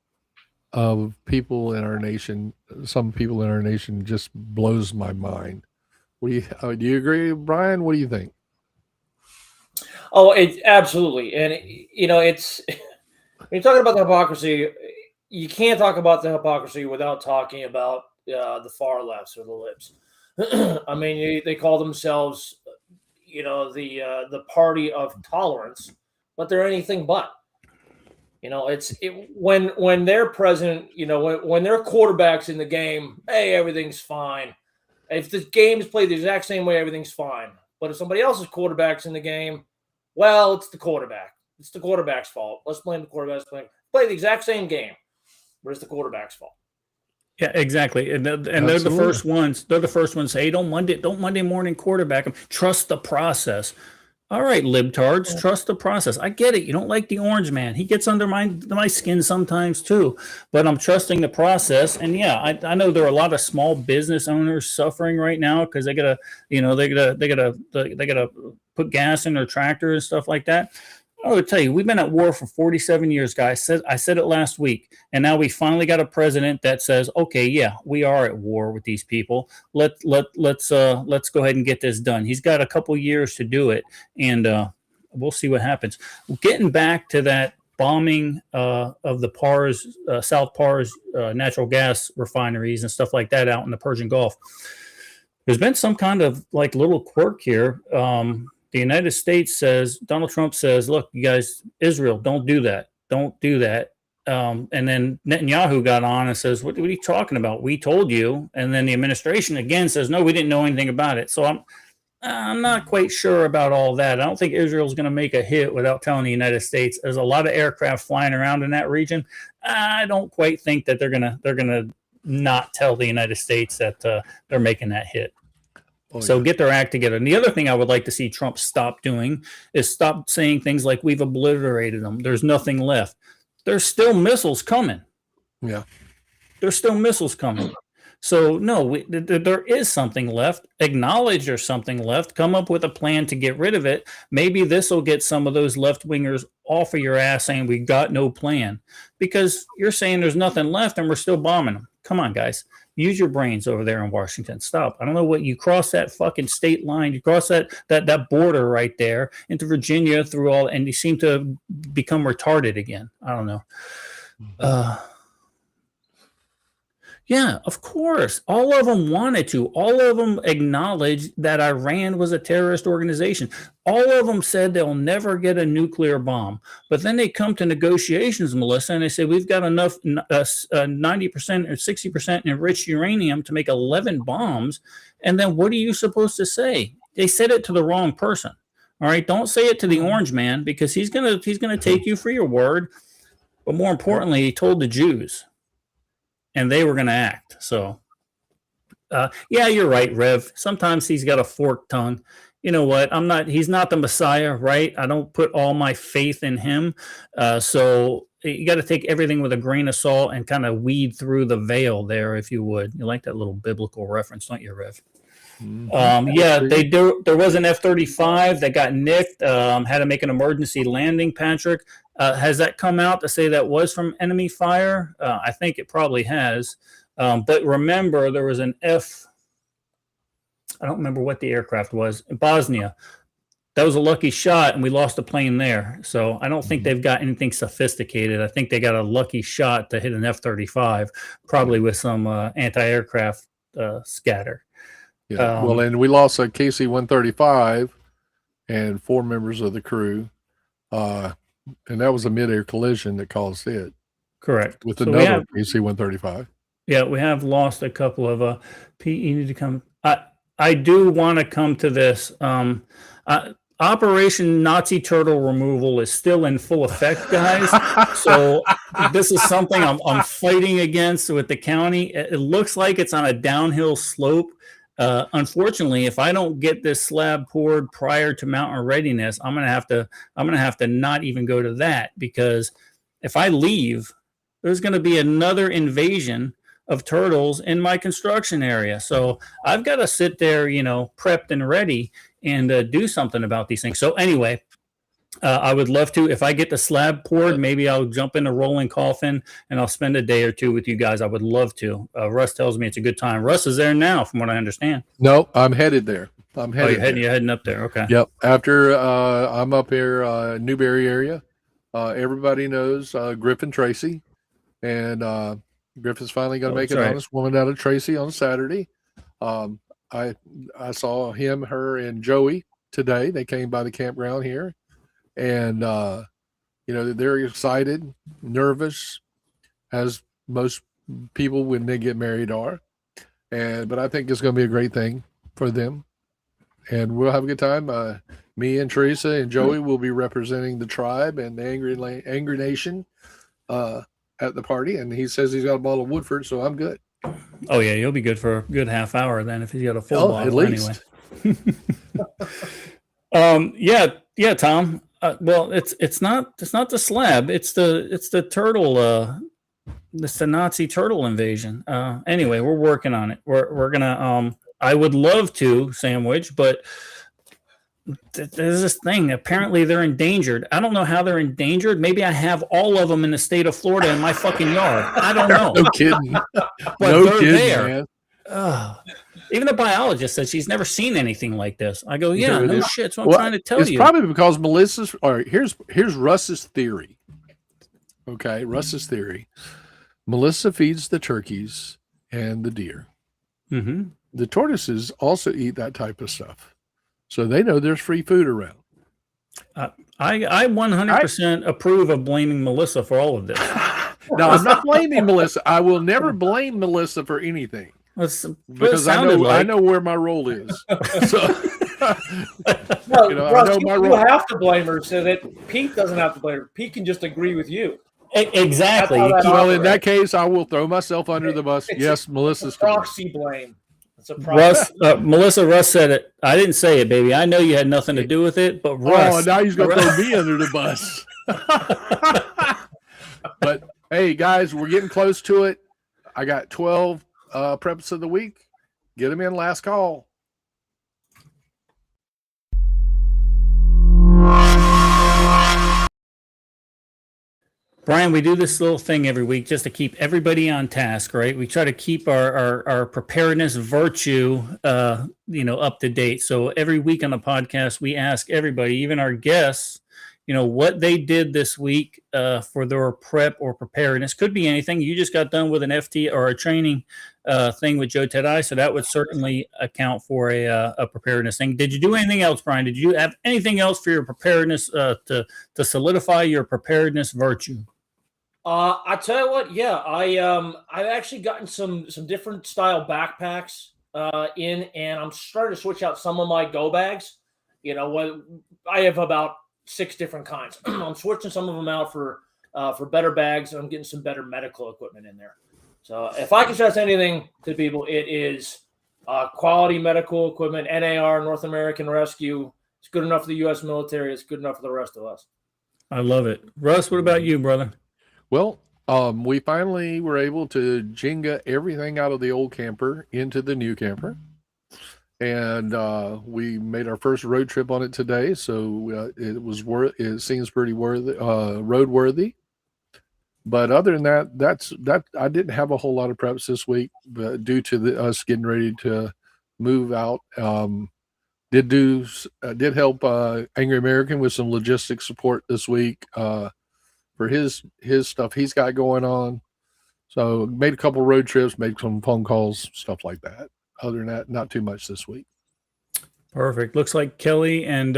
of people in our nation. Some people in our nation just blows my mind. Do you agree, Brian? What do you think? Oh, it absolutely. And it's when you're talking about the hypocrisy, you can't talk about the hypocrisy without talking about the far lefts or the libs. I mean, they call themselves, the party of tolerance, but they're anything but. When their president, when their quarterback's in the game, hey, everything's fine. If the game is played the exact same way, everything's fine. But if somebody else's quarterback's in the game, well, it's the quarterback. It's the quarterback's fault. Let's blame the quarterback. Play the exact same game, but it's the quarterback's fault. Yeah, exactly. And they're the first ones. They're the first ones. Hey, don't Monday morning quarterback them. Trust the process. All right, libtards, trust the process. I get it. You don't like the orange man. He gets under my skin sometimes too. But I'm trusting the process. And yeah, I know there are a lot of small business owners suffering right now because they gotta put gas in their tractor and stuff like that. I would tell you, we've been at war for 47 years, guys. I said it last week, and now we finally got a president that says, "Okay, yeah, we are at war with these people. Let's go ahead and get this done." He's got a couple years to do it, and we'll see what happens. Getting back to that bombing of the Pars, South Pars natural gas refineries and stuff like that out in the Persian Gulf. There's been some kind of little quirk here. The United States says, Donald Trump says, look, you guys, Israel, don't do that. Don't do that. And then Netanyahu got on and says, what are you talking about? We told you. And then the administration again says, no, we didn't know anything about it. So I'm not quite sure about all that. I don't think Israel's going to make a hit without telling the United States. There's a lot of aircraft flying around in that region. I don't quite think that they're gonna not tell the United States that they're making that hit. So get their act together. And the other thing I would like to see Trump stop doing is stop saying things like we've obliterated them. There's nothing left. There's still missiles coming. Yeah. There's still missiles coming. So no, there is something left. Acknowledge there's something left. Come up with a plan to get rid of it. Maybe this will get some of those left wingers off of your ass saying we got no plan because you're saying there's nothing left and we're still bombing them. Come on, guys. Use your brains over there in Washington. Stop. I don't know what you cross that fucking state line. You cross that border right there into Virginia through all, and you seem to become retarded again. I don't know. Yeah, of course. All of them wanted to. All of them acknowledged that Iran was a terrorist organization. All of them said they'll never get a nuclear bomb. But then they come to negotiations, Melissa, and they say we've got enough 90% or 60% enriched uranium to make 11 bombs. And then what are you supposed to say? They said it to the wrong person. All right, don't say it to the orange man because he's gonna take you for your word. But more importantly, he told the Jews. And they were going to act. So, yeah, you're right, Rev. Sometimes he's got a forked tongue. You know what? He's not the Messiah, right? I don't put all my faith in him. So you got to take everything with a grain of salt and kind of weed through the veil there, if you would. You like that little biblical reference, don't you, Rev? Mm-hmm. Yeah, there was an F-35 that got nicked, had to make an emergency landing, Patrick. Has that come out to say that was from enemy fire? I think it probably has. But remember, there was an I don't remember what the aircraft was, in Bosnia. That was a lucky shot, and we lost a plane there. So I don't think they've got anything sophisticated. I think they got a lucky shot to hit an F-35, probably with some anti-aircraft scatter. Yeah. Well, and we lost a KC-135 and 4 members of the crew. And that was a mid-air collision that caused it. Correct. With another KC-135. Yeah, we have lost a couple of Pete, you need to come. I do want to come to this. Operation Nazi Turtle Removal is still in full effect, guys. So this is something I'm fighting against with the county. It looks like it's on a downhill slope. Unfortunately, if I don't get this slab poured prior to mountain readiness, I'm gonna have to not even go to that, because if I leave, there's gonna be another invasion of turtles in my construction area. So I've got to sit there, prepped and ready and do something about these things. So anyway, I would love to, if I get the slab poured, maybe I'll jump in a rolling coffin and I'll spend a day or two with you guys. I would love to. Russ tells me it's a good time. Russ is there now, from what I understand. No, I'm headed there. You're heading up there. Okay. Yep. After I'm up here, Newberry area. Everybody knows Griffin Tracy, and Griffin's finally going to make an honest woman out of Tracy on Saturday. I saw him, her, and Joey today. They came by the campground here, and they're excited, nervous, as most people when they get married are. But I think it's going to be a great thing for them, and we'll have a good time. Me and Teresa and Joey will be representing the tribe and the Angry Nation at the party, and he says he's got a bottle of Woodford, so I'm good. Oh yeah, you'll be good for a good half hour then if he's got a full bottle. At least. Anyway. Yeah, Tom. Well, it's not the slab. It's the turtle. It's the Nazi turtle invasion. Anyway, we're working on it. We're gonna. I would love to sandwich, but there's this thing. Apparently, they're endangered. I don't know how they're endangered. Maybe I have all of them in the state of Florida in my fucking yard. I don't know. No kidding. But no they're kidding, there. man. Even the biologist said she's never seen anything like this. I go, yeah, no shit. So I'm trying to tell you. It's probably because Melissa's. Or here's Russ's theory. Okay, Russ's theory. Melissa feeds the turkeys and the deer. Mm-hmm. The tortoises also eat that type of stuff. So they know there's free food around. I 100% approve of blaming Melissa for all of this. No, I'm not blaming Melissa. I will never blame Melissa for anything. Because I know where my role is. So, Russ, you have to blame her so that Pete doesn't have to blame her. Pete can just agree with you. Exactly. Well, in that case, I will throw myself under the bus. Yes, Melissa's proxy blame. Russ said it. I didn't say it, baby. I know you had nothing to do with it, but Russ. Oh, now he's going to throw me under the bus. But hey, guys, we're getting close to it. I got 12 preps of the week. Get them in last call. Brian, we do this little thing every week just to keep everybody on task, right? We try to keep our preparedness virtue, up to date. So every week on the podcast, we ask everybody, even our guests, what they did this week for their prep or preparedness. Could be anything. You just got done with an FT or a training thing with Joe Tedai, so that would certainly account for a preparedness thing. Did you do anything else, Brian? Did you have anything else for your preparedness to solidify your preparedness virtue? I tell you what, yeah, I've actually gotten some different style backpacks in, and I'm starting to switch out some of my go bags. I have about 6 different kinds. I'm switching some of them out for better bags, and I'm getting some better medical equipment in there. So if I can stress anything to people, it is quality medical equipment. NAR, North American Rescue. It's good enough for the U.S. military. It's good enough for the rest of us. I love it. Russ, what about you, brother? Well, we finally were able to Jenga everything out of the old camper into the new camper. And we made our first road trip on it today. So it seems pretty road worthy. But other than that, I didn't have a whole lot of preps this week, but due to us getting ready to move out. Did help Angry American with some logistics support this week for his stuff he's got going on. So made a couple road trips, made some phone calls, stuff like that. Other than that, not too much this week. Perfect. Looks like Kelly and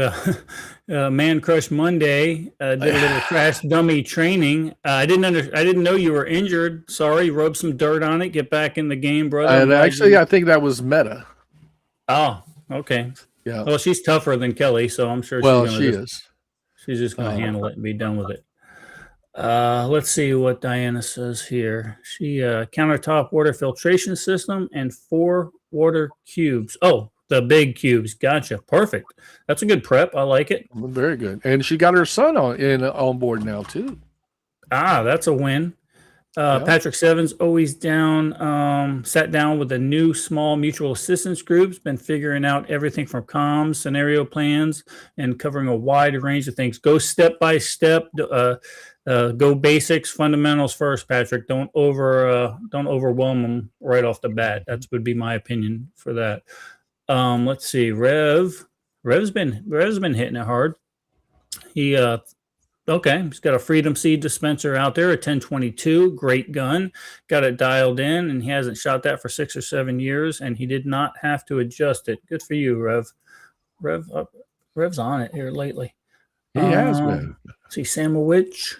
Man Crush Monday did a little crash dummy training. I didn't know you were injured. Sorry. Rub some dirt on it. Get back in the game, brother. And actually, I think that was Meta. Oh, okay. Yeah. Well, she's tougher than Kelly, so I'm sure. She's just going to handle it and be done with it. Let's see what Diana says here. She countertop water filtration system and 4 water cubes. Oh, the big cubes. Gotcha. Perfect. That's a good prep. I like it. Very good. And she got her son on board now too. Ah, that's a win. Patrick Sevens always down, sat down with a new small mutual assistance groups, been figuring out everything from comms, scenario plans, and covering a wide range of things. Go step by step, go basics, fundamentals first, Patrick. Don't overwhelm them right off the bat. That would be my opinion for that. Let's see. Rev's been hitting it hard. He's got a Freedom Seed dispenser out there, a 1022, great gun. Got it dialed in, and he hasn't shot that for 6 or 7 years, and he did not have to adjust it. Good for you, Rev. Rev's on it here lately. He has been. See, Samowich.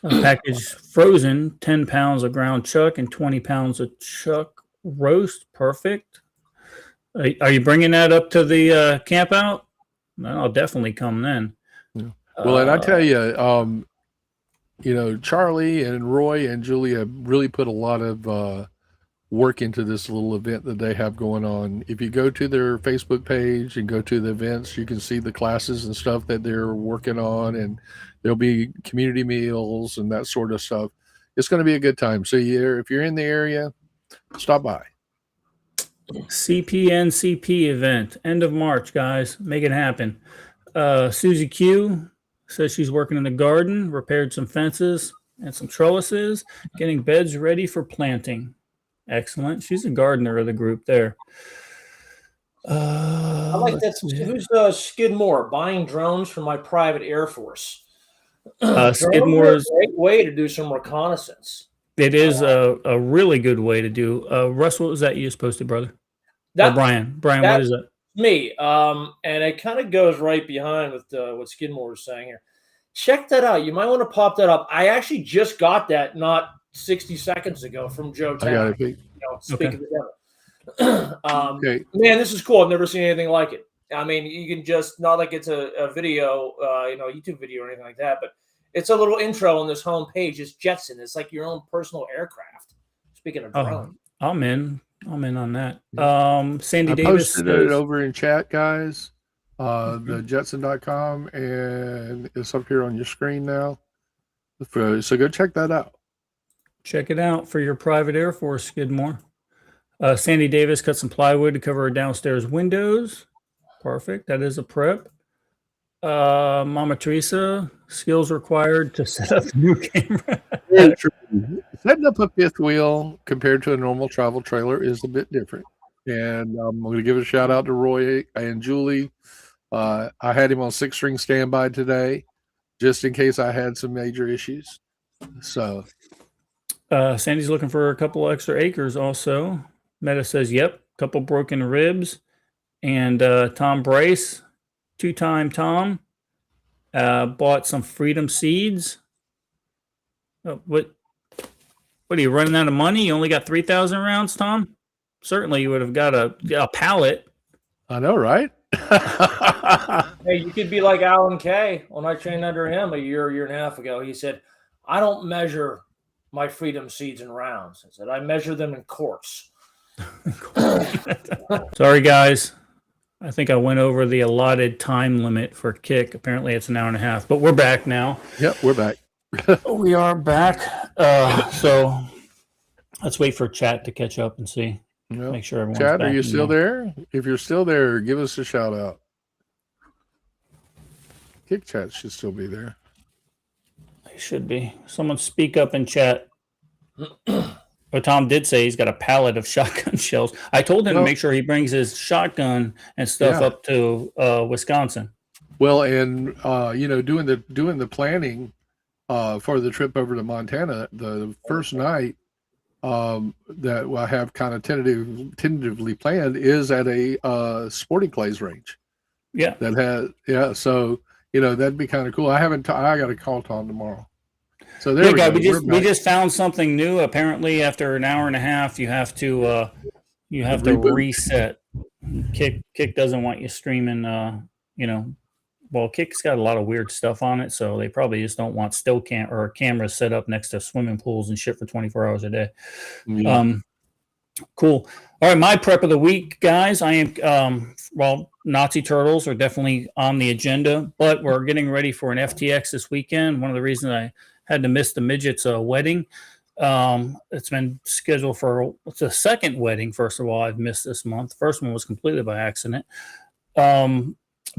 Package frozen, 10 pounds of ground chuck and 20 pounds of chuck roast. Perfect. Are you bringing that up to the camp out? No, I'll definitely come then. Yeah. Well, and I tell you, Charlie and Roy and Julie have really put a lot of work into this little event that they have going on. If you go to their Facebook page and go to the events, you can see the classes and stuff that they're working on, and there'll be community meals and that sort of stuff. It's going to be a good time. So if you're in the area, stop by. CPNCP event, end of March, guys. Make it happen. Susie Q says she's working in the garden, repaired some fences and some trellises, getting beds ready for planting. Excellent. She's a gardener of the group there. I like that. Who's Skidmore buying drones for my private Air Force? Skidmore's a great way to do some reconnaissance. It is a really good way to do. Russ, what was that you just posted, brother? Brian, what is that? Me. And it kind of goes right behind with what Skidmore was saying here. Check that out. You might want to pop that up. I actually just got that not 60 seconds ago from Joe Town. I got it. Speaking of the devil. Man, this is cool. I've never seen anything like it. I mean, you can just, not like it's a video, YouTube video or anything like that, but it's a little intro on this home page. It's Jetson. It's like your own personal aircraft. Speaking of drone. I'm in on that. Sandy Davis posted it over in chat, guys. The Jetson.com, and it's up here on your screen now. So go check that out. Check it out for your private Air Force, Skidmore. Sandy Davis cut some plywood to cover her downstairs windows. Perfect. That is a prep. Mama Teresa, skills required to set up a new camera. Setting up a fifth wheel compared to a normal travel trailer is a bit different. And I'm going to give a shout out to Roy and Julie. I had him on 6-string standby today, just in case I had some major issues. So, Sandy's looking for a couple extra acres also. Meta says, yep, couple broken ribs. And Tom Bryce, two-time Tom, bought some Freedom Seeds. What are you, running out of money? You only got 3,000 rounds, Tom? Certainly you would have got a pallet. I know, right? Hey, you could be like Alan Kay. When I trained under him a year and a half ago, he said, I don't measure my Freedom Seeds in rounds. I said, I measure them in quarts. Sorry, guys. I think I went over the allotted time limit for kick. Apparently it's an hour and a half, but we're back now. Yep, we're back. We are back. So let's wait for chat to catch up and see. Yep. Make sure everyone's Chat, back. are you still there? If you're still there, give us a shout out. Kick chat should still be there. He should be. Someone speak up in chat. But Tom did say he's got a pallet of shotgun shells. I told him to make sure he brings his shotgun and stuff up to Wisconsin. Well, and doing the planning for the trip over to Montana, the first night that I have kind of tentatively planned is at a sporting clays range. Yeah. That has so that'd be kind of cool. I got to call Tom tomorrow. So there we go. We just found something new. Apparently, after an hour and a half, you have to reset. Kick doesn't want you streaming. Well, Kick's got a lot of weird stuff on it, so they probably just don't want still cameras set up next to swimming pools and shit for 24 hours a day. Yeah. Cool. All right, my prep of the week, guys. I am Nazi turtles are definitely on the agenda, but we're getting ready for an FTX this weekend. One of the reasons I had to miss the midget's wedding. It's been scheduled it's the second wedding, first of all, I've missed this month. The first one was completely by accident.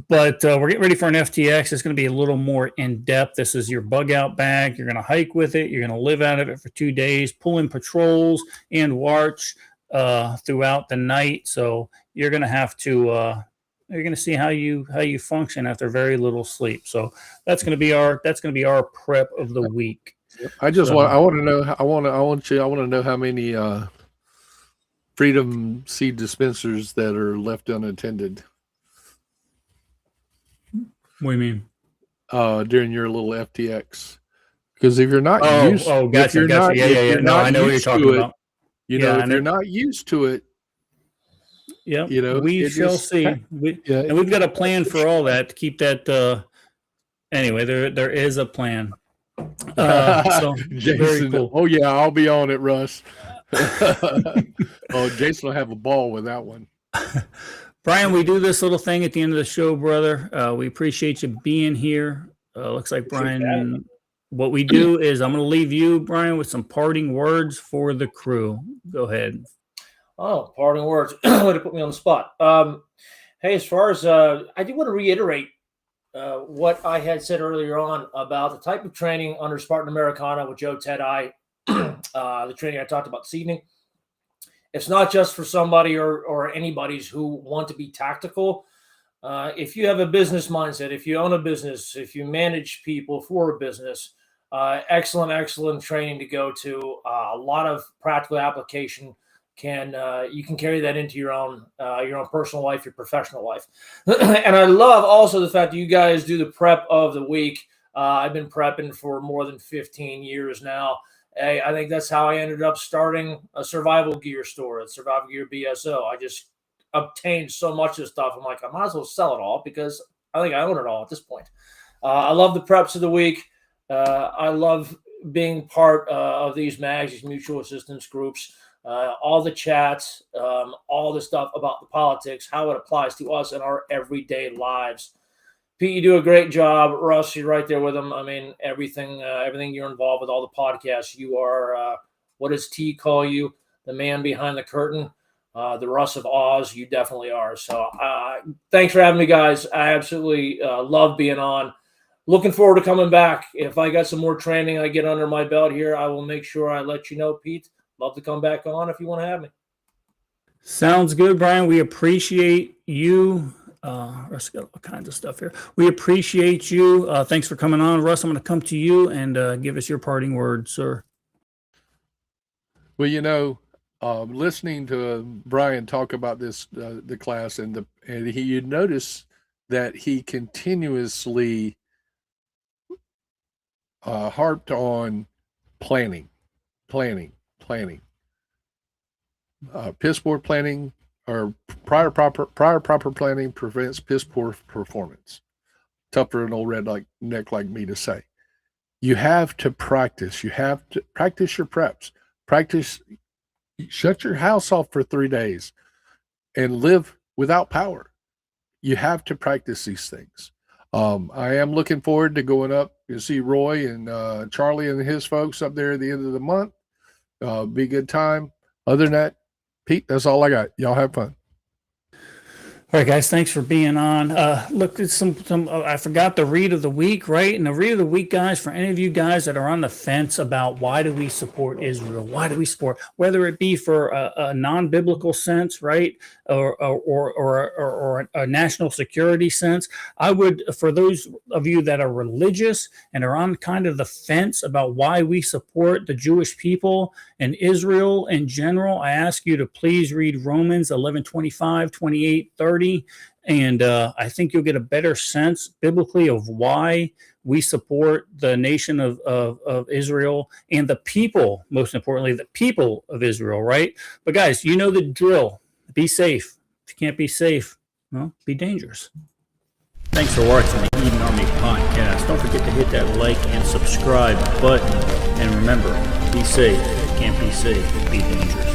But we're getting ready for an FTX. It's going to be a little more in-depth. This is your bug-out bag. You're going to hike with it. You're going to live out of it for 2 days, pull in patrols and watch throughout the night. So you're going to have to you're going to see how you function after very little sleep. So that's going to be our prep of the week. I want to know how many Freedom Seed dispensers that are left unattended. What do you mean? During your little FTX, because if you're not used, gotcha. No, I know what you're talking about. If you're not used to it, we shall see. And we've got a plan for all that to keep that. Anyway, there is a plan. So Jason, very cool. Oh yeah, I'll be on it, Russ. Jason will have a ball with that one. Brian, we do this little thing at the end of the show, brother. We appreciate you being here. Looks like Brian. What we do is I'm going to leave you, Brian, with some parting words for the crew. Go ahead. Oh, parting words. Way to put me on the spot. Hey, as far as I do want to reiterate what I had said earlier on about the type of training under Spartan Americana with Joe Ted-I, the training I talked about this evening. It's not just for somebody or anybody's who want to be tactical. If you have a business mindset, if you own a business, if you manage people for a business, excellent training to go to. A lot of practical application. You can carry that into your own personal life, your professional life. And I love also the fact that you guys do the prep of the week. I've been prepping for more than 15 years now. I think that's how I ended up starting a survival gear store at Survival Gear BSO. I just obtained so much of this stuff. I'm like, I might as well sell it all because I think I own it all at this point. I love the preps of the week. I love being part of these mags, these mutual assistance groups, all the chats, all the stuff about the politics, how it applies to us in our everyday lives. Pete, you do a great job. Russ, you're right there with them. I mean, everything you're involved with, all the podcasts. You are, what does T call you? The man behind the curtain, the Russ of Oz. You definitely are. So thanks for having me, guys. I absolutely love being on. Looking forward to coming back. If I got some more training I get under my belt here, I will make sure I let you know, Pete. Love to come back on if you want to have me. Sounds good, Brian. We appreciate you. Russ got all kinds of stuff here. We appreciate you. Thanks for coming on, Russ. I'm going to come to you and give us your parting words, sir. Well, listening to Brian talk about this, the class, and you notice that he continuously harped on planning. Piss poor planning or prior proper planning prevents piss poor performance. Tough for an old redneck like me to say. You have to practice. You have to practice your preps. Practice. Shut your house off for 3 days and live without power. You have to practice these things. I am looking forward to going up to see Roy and Charlie and his folks up there at the end of the month. Be a good time. Other than that, Pete, that's all I got. Y'all have fun. All right, guys, thanks for being on. Look, it's I forgot the read of the week, right? And the read of the week, guys, for any of you guys that are on the fence about why do we support Israel? Why do we support, whether it be for a non-biblical sense, right, or a national security sense, I would, for those of you that are religious and are on kind of the fence about why we support the Jewish people and Israel in general, I ask you to please read Romans 11:25, 28, 30. And I think you'll get a better sense biblically of why we support the nation of Israel and the people, most importantly, the people of Israel, right? But guys, you know the drill. Be safe. If you can't be safe, well, be dangerous. Thanks for watching the Eden Army podcast. Don't forget to hit that like and subscribe button. And remember, be safe. If you can't be safe, be dangerous.